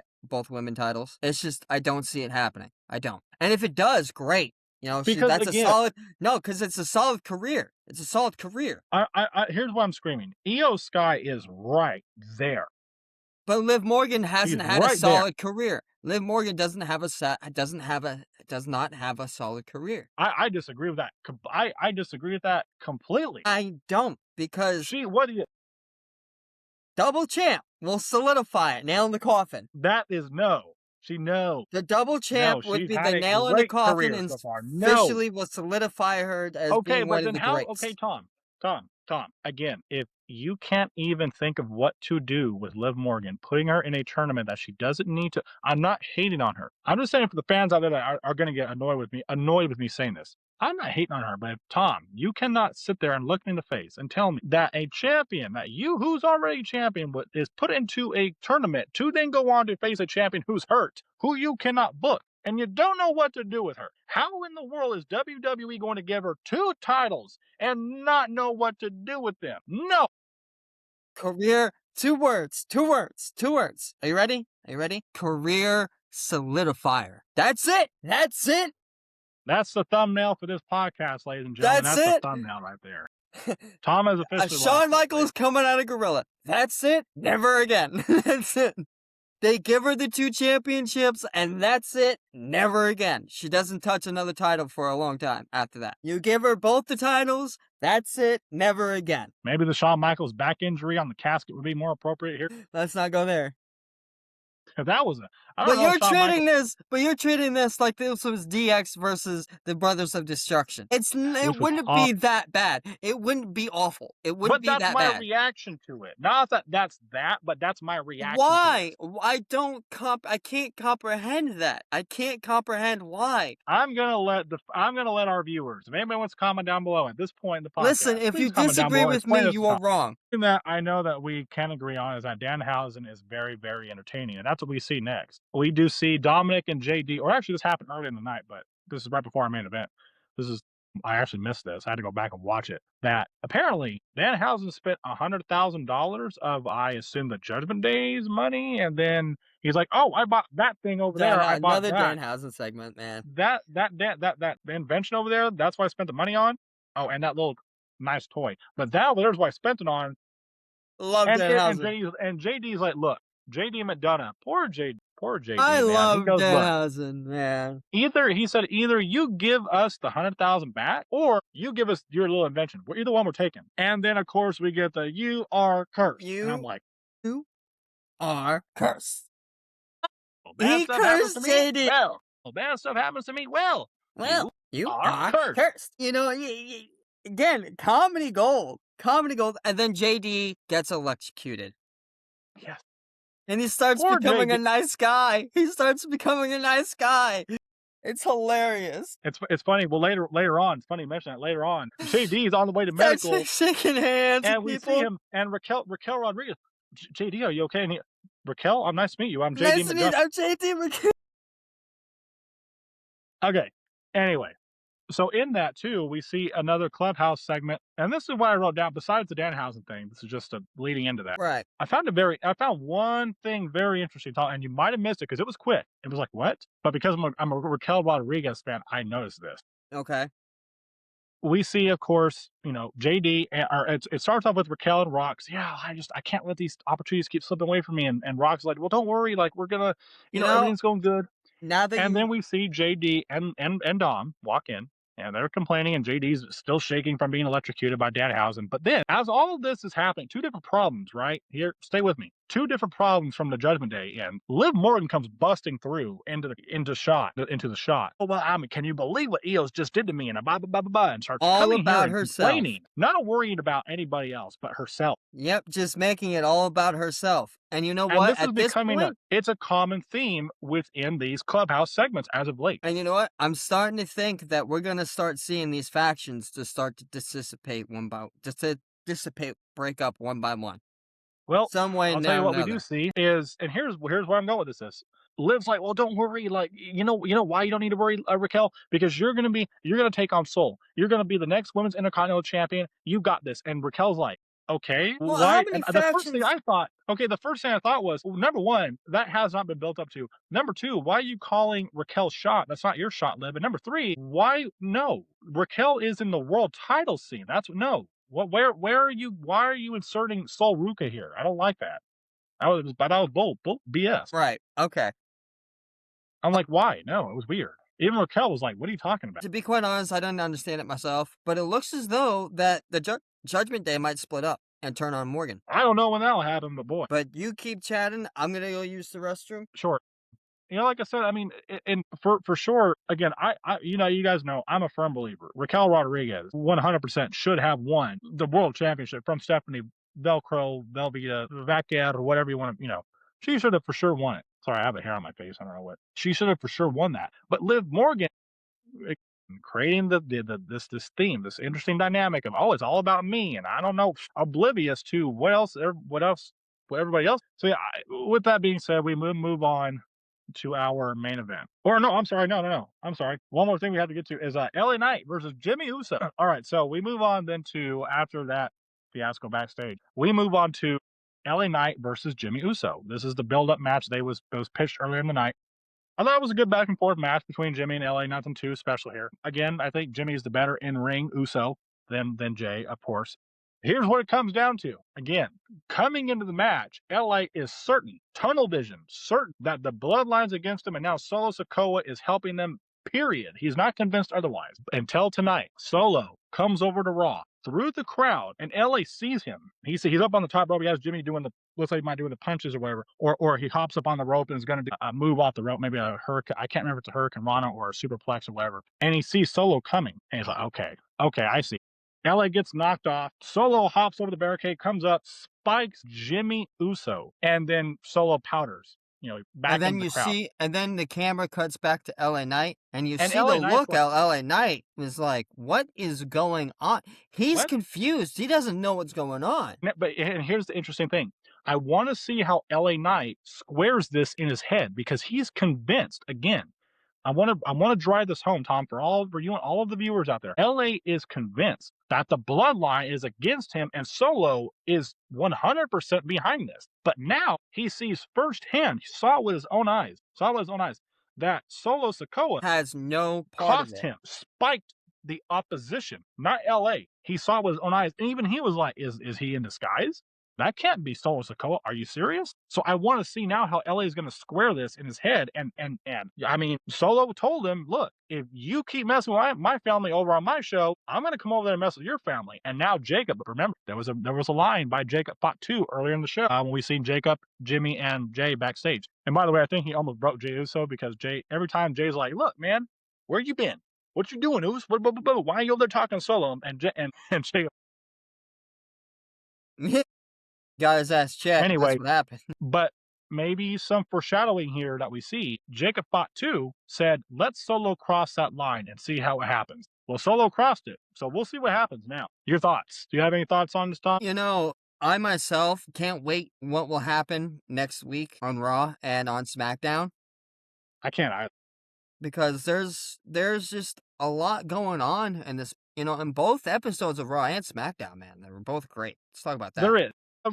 women titles. It's just I don't see it happening. I don't. And if it does, great. Because That's a again, solid. No, because it's a solid career. It's a solid career. here's why I'm screaming. Io Sky is right there. But Liv Morgan She's hasn't had a right there. solid career. Liv Morgan does not have a solid career. I disagree with that. I disagree with that completely. I don't, because What do you? double champ will solidify it, nail in the coffin. That is no. No. The double champ would She's be had the a nail in the great coffin career and so far. No. officially will solidify her as Okay, being but one of then the how? greats. Okay, Tom. Again, if you can't even think of what to do with Liv Morgan, putting her in a tournament that she doesn't need to, I'm not hating on her. I'm just saying for the fans out there that are going to get annoyed with me saying this. I'm not hating on her, but if, Tom, you cannot sit there and look me in the face and tell me that a champion who's already champion is put into a tournament to then go on to face a champion who's hurt, who you cannot book, and you don't know what to do with her. How in the world is WWE going to give her 2 titles and not know what to do with them? No. Career, 2 words. Are you ready? Career solidifier. That's it. That's the thumbnail for this podcast, ladies and gentlemen. That's That's the it. thumbnail right there. Tom has officially Shawn lost Michaels coming out of Gorilla. That's it. Never again. That's it. They give her the 2 championships, and that's it. Never again. She doesn't touch another title for a long time after that. You give her both the titles, that's it. Never again. Maybe the Shawn Michaels back injury on the casket would be more appropriate here. Let's not go there. If that was I don't But know. you're treating this like this was DX versus the Brothers of Destruction. It wouldn't be that bad. It wouldn't be awful. It wouldn't But be that's that my bad. reaction to it. Not that but that's my reaction. Why? To it. I can't comprehend that. I can't comprehend why. I'm gonna let our viewers, if anybody wants to comment down below at this point in the podcast. Listen, if you disagree with me, you are wrong. That I know that we can agree on is that Danhausen is very, very entertaining, and that's what we see next. We do see Dominic and JD, or actually this happened early in the night, but this is right before our main event. I actually missed this. I had to go back and watch it. That apparently Danhausen spent $100,000 of, I assume, the Judgment Day's money, and then he's like, "Oh, I bought that thing over there. I bought another that." Danhausen segment, man. That invention over there. That's what I spent the money on. Oh, and that little nice toy. But that over there's what I spent it on. Love Danhausen. And JD's like, look, JD McDonough, poor JD. I man. love He goes, Danhausen, man. Either you give us the 100,000 back, or you give us your little invention. Either one we're taking. And then of course we get the "you are cursed." And I'm like, you are cursed. Well, bad He stuff happens cursed to me. JD. Well, bad stuff happens to me. Well, you are are cursed. Again, comedy gold. And then JD gets electrocuted. Yes. And he starts becoming a nice guy. It's hilarious. It's funny. Well, later on, it's funny you mention that. Later on, JD is on the way to medical, shaking hands, and we see him and Raquel Rodriguez. JD, are you okay? And Raquel, I'm nice to meet you. I'm JD. Nice to meet you. I'm JD. Okay. Anyway, So in that too, we see another clubhouse segment, and this is what I wrote down. Besides the Danhausen thing, this is just a leading into that. Right. I found one thing very interesting, and you might have missed it because it was quick. It was like what? But because I'm a Raquel Rodriguez fan, I noticed this. Okay. We see, of course, JD, or it starts off with Raquel and Rox. Yeah, I can't let these opportunities keep slipping away from me. And Rox like, well, don't worry, like we're gonna, You know, everything's going good. now that And then you we see JD and Dom walk in, and they're complaining, and JD's still shaking from being electrocuted by Danhausen. But then, as all of this is happening, two different problems, right? Here, stay with me. Two different problems from the Judgment Day, and Liv Morgan comes busting through into the shot. Oh well, I mean, can you believe what Eos just did to me? And blah blah blah blah blah, and starts all coming here about and herself. complaining, not worrying about anybody else but herself. Yep, just making it all about herself. And you know And what? this is At this becoming point, it's a common theme within these clubhouse segments as of late. and you know what? I'm starting to think that we're gonna start seeing these factions to start to dissipate, break up one by one, Well, some way I'll tell you now or what we do another. see is, and here's where I'm going with this. Liv's like, well, don't worry. Like, you know why you don't need to worry, Raquel, because you're gonna take on Soul. You're gonna be the next women's intercontinental champion. You got this. And Raquel's like, okay, Well, how why? many And factions? the first thing I thought was, well, number one, that has not been built up to. Number two, why are you calling Raquel shot? That's not your shot, Liv. And number three, why no? Raquel is in the world title scene. That's no. What? Where are you? Why are you inserting Sol Ruka here? I don't like that. That was bull BS. Right. Okay. I'm like, why? No, it was weird. Even Raquel was like, what are you talking about? To be quite honest, I didn't understand it myself, but it looks as though that the Judgment Day might split up and turn on Morgan. I don't know when that'll happen, but boy, But you keep chatting. I'm gonna go use the restroom. sure. Like I said, I mean, and for sure, again, you guys know, I'm a firm believer. Raquel Rodriguez, 100% should have won the world championship from Stephanie Velveta, Vaquer, or whatever you want to, she should have for sure won it. Sorry, I have a hair on my face. I don't know what. She should have for sure won that. But Liv Morgan, eh, creating this theme, this interesting dynamic of, oh, it's all about me, and I don't know, oblivious to what everybody else. So yeah, with that being said, we move on to our main event. Or no, I'm sorry, no. I'm sorry. One more thing we have to get to is LA Knight versus Jimmy Uso. All right, so we move on then to, after that fiasco backstage, we move on to LA Knight versus Jimmy Uso. This is the build-up match. It was pitched earlier in the night. I thought it was a good back and forth match between Jimmy and LA. Nothing too special here. Again, I think Jimmy's the better in ring Uso than Jay, of course. Here's what it comes down to. Again, coming into the match, LA is certain, tunnel vision, certain that the bloodline's against him, and now Solo Sikoa is helping them, period. He's not convinced otherwise. Until tonight, Solo comes over to Raw through the crowd, and LA sees him. He's up on the top rope. He has Jimmy doing looks like he might be doing the punches or whatever, or he hops up on the rope and is going to do a move off the rope, maybe a hurricane. I can't remember if it's a hurricane rana or a superplex or whatever. And he sees Solo coming, and he's like, okay, I see. LA gets knocked off. Solo hops over the barricade, comes up, spikes Jimmy Uso, and then Solo powders, back And into then the you crowd. see, and then the camera cuts back to LA Knight, and you And see the LA Knight's look like, at LA Knight was like, what is going on? He's what? confused. He doesn't know what's going on. And here's the interesting thing. I want to see how LA Knight squares this in his head, because he's convinced again. I want to drive this home, Tom, for you and all of the viewers out there. LA is convinced that the bloodline is against him, and Solo is 100% behind this. But now he sees firsthand, he saw it with his own eyes, that Solo Sikoa Has no part of cost it. him, spiked the opposition, not LA. He saw it with his own eyes, and even he was like, is he in disguise? That can't be Solo Sikoa. Are you serious? So I want to see now how LA is going to square this in his head. And I mean, Solo told him, look, if you keep messing with my family over on my show, I'm going to come over there and mess with your family. And now Jacob, remember, there was a line by Jacob Fatu earlier in the show when we seen Jacob, Jimmy, and Jay backstage. And by the way, I think he almost broke Jay Uso, because every time Jay's like, look, man, where you been? What you doing, Us? Why are you over there talking Solo? And Jacob. Got his ass checked. That's Anyway, what happened. but maybe some foreshadowing here that we see. Jacob Fatu said, let's Solo cross that line and see how it happens. Well, Solo crossed it, so we'll see what happens now. Your thoughts? Do you have any thoughts on this, Tom? You know, I myself can't wait what will happen next week on Raw and on SmackDown, I can't. because there's just a lot going on in this, in both episodes of Raw and SmackDown, man. They were both great. Let's talk about that. There is.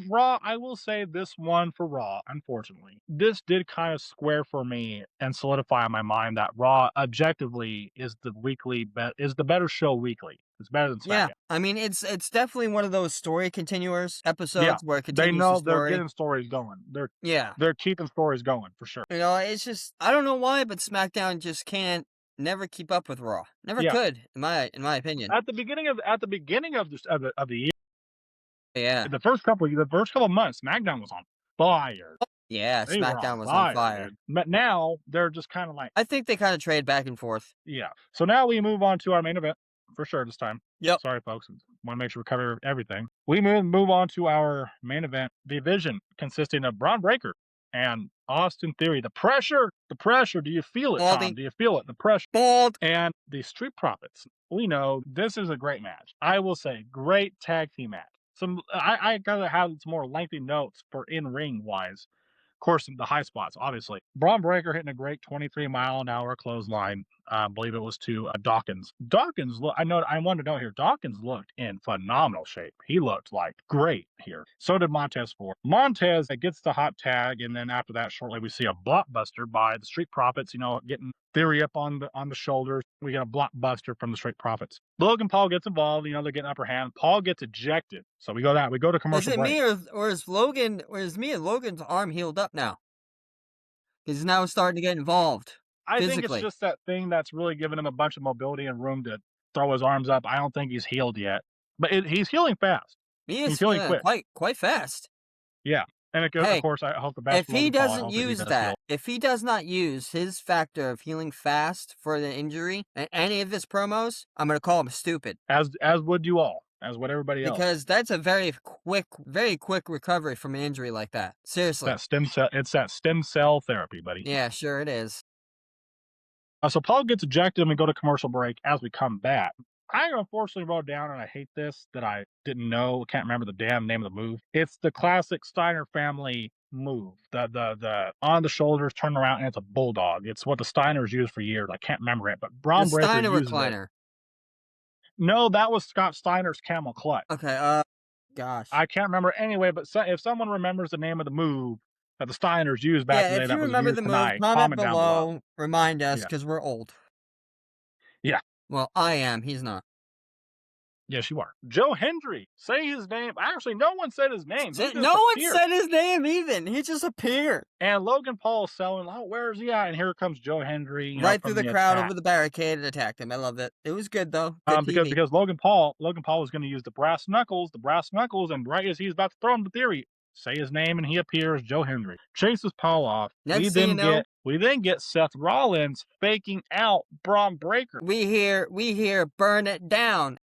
Raw, I will say this one for Raw, unfortunately. This did kind of square for me and solidify in my mind that Raw objectively is the better show weekly. It's better than Yeah, SmackDown. I mean, it's definitely one of those story continuers Yeah. episodes where it They continues the know they're story. getting stories going. Yeah, They're keeping stories going for sure. it's just I don't know why, but SmackDown just can't never keep up with Raw. Never Yeah. could, in my opinion. At the beginning of the year, Yeah, the first couple of months, SmackDown was on fire. yeah, They were on SmackDown was on fire, fire. dude. But now they're just kind of like, I think they kind of trade back and forth. yeah. So now we move on to our main event for sure this time. Yep. Sorry, folks. Want to make sure we cover everything. We move on to our main event division consisting of Braun Breaker and Austin Theory. The pressure. Do you feel it, Tom? Balding. Do you feel it? The pressure. Bald. And the Street Profits. We know this is a great match. I will say, great tag team match. I gotta have some more lengthy notes for in ring wise. Of course, the high spots, obviously. Braun Breaker hitting a great 23-mile-an-hour clothesline. I believe it was to Dawkins. I wanted to know here. Dawkins looked in phenomenal shape. He looked like great here. So did Montez Ford. Montez gets the hot tag, and then after that, shortly we see a blockbuster by the Street Profits. Getting Theory up on the shoulders. We get a blockbuster from the Street Profits. Logan Paul gets involved. They're getting upper hand. Paul gets ejected. So we go to Is commercial it break. me or is Logan or is me and Logan's arm healed up now? He's now starting to get involved I think it's physically. just that thing that's really giving him a bunch of mobility and room to throw his arms up. I don't think he's healed yet, but he's healing fast. He He's is healing healing quick. quite fast. Yeah, and of Hey, course, I hope the best if for he Logan Paul. I doesn't hope that he use does that, heal. if he does not use his factor of healing fast for the injury in any of his promos, I'm gonna call him stupid As would you all, as would everybody else. because that's a very quick recovery from an injury like that. Seriously. It's that stem cell therapy, buddy. Yeah, sure it is. So Paul gets ejected and we go to commercial break. As we come back, I unfortunately wrote down, and I hate this, that I didn't know, can't remember the damn name of the move. It's the classic Steiner family move. The on the shoulders, turn around, and it's a bulldog. It's what the Steiners used for years. I can't remember it, but The Braun Breaker Steiner uses it. recliner. No, that was Scott Steiner's camel clutch. Okay, gosh. I can't remember anyway, but if someone remembers the name of the move that the Steiners used back in Yeah, the day if that you was remember used the move, tonight, comment comment down below. below, remind us, Yeah. because we're old. Yeah. Well, I am, he's not. Yes, you are. Joe Hendry. Say his name. Actually, no one said his name. He just No one appeared. said his name even. He just appeared. And Logan Paul selling, oh, where is he at? And here comes Joe Hendry. Right through from the crowd attack. over the barricade and attacked him. I loved it. It was good though. Good TV. Because Logan Paul was going to use the brass knuckles, and right as he's about to throw him to Theory, say his name and he appears, Joe Hendry. Chases Paul off. Next thing you know, we then get Seth Rollins faking out Braun Breaker. we hear burn it down.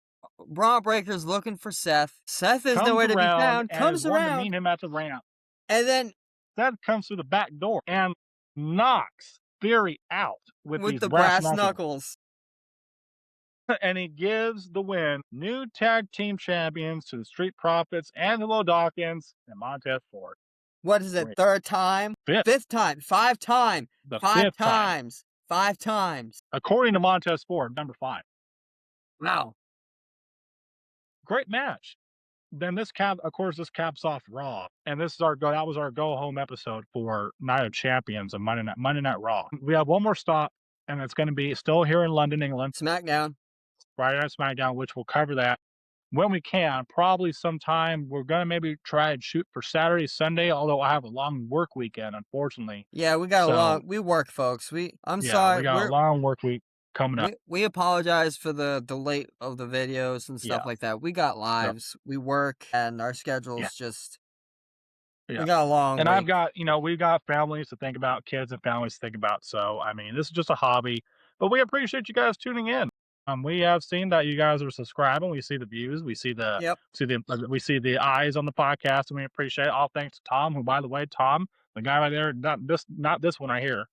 Braun Breaker's looking for Seth. Seth is nowhere to be found. Comes wanting to around. meet him at the ramp. And then Seth comes through the back door and knocks Theory out with these the brass brass knuckles. And he gives the win. New tag team champions to the Street Profits, Angelo Dawkins, and Montez Ford. What is it? Great. Third time? Fifth time. 5 times. The 5 fifth time. times. 5 times. According to Montez Ford, number 5. Wow. Great match. Then this caps off Raw, and that was our go home episode for Night of Champions and Monday Night Raw. We have one more stop, and it's going to be still here in London, England. SmackDown. Friday Night SmackDown, which we'll cover that when we can. Probably sometime. We're going to maybe try and shoot for Saturday, Sunday, although I have a long work weekend, unfortunately. Yeah, we got we work, folks. I'm sorry. We got a long work week coming up. We apologize for the delay of the videos and stuff like that. We got lives, we work, and our schedules just. We got a long. And week. I've got we've got families to think about, kids and families to think about. So I mean, this is just a hobby, but we appreciate you guys tuning in. We have seen that you guys are subscribing. We see the views. We see the we see the eyes on the podcast, and we appreciate it. All thanks to Tom, who, by the way, Tom, the guy right there, not this one right here.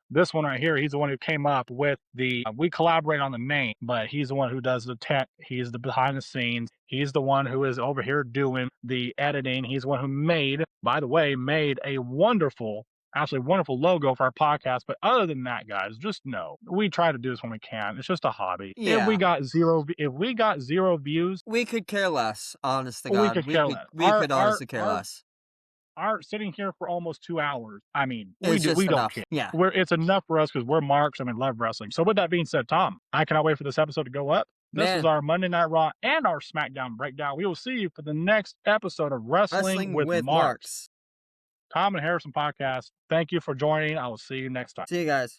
This one right here, he's the one who came up with we collaborate on the name, but he's the one who does the tech. He's the behind the scenes. He's the one who is over here doing the editing. He's the one who made a wonderful actually wonderful logo for our podcast. But other than that, guys, just know we try to do this when we can. It's just a hobby. If we Yeah. got zero views, We could care less, honest to we God. could care less. We could honestly care less. Our sitting here for almost 2 hours. I mean, It's just we don't enough. care. Yeah. It's enough for us because we're marks and we love wrestling. So with that being said, Tom, I cannot wait for this episode to go up. This was Man. our Monday Night Raw and our SmackDown breakdown. We will see you for the next episode of Wrestling with Marks. Tom and Harrison podcast. Thank you for joining. I will see you next time. See you guys.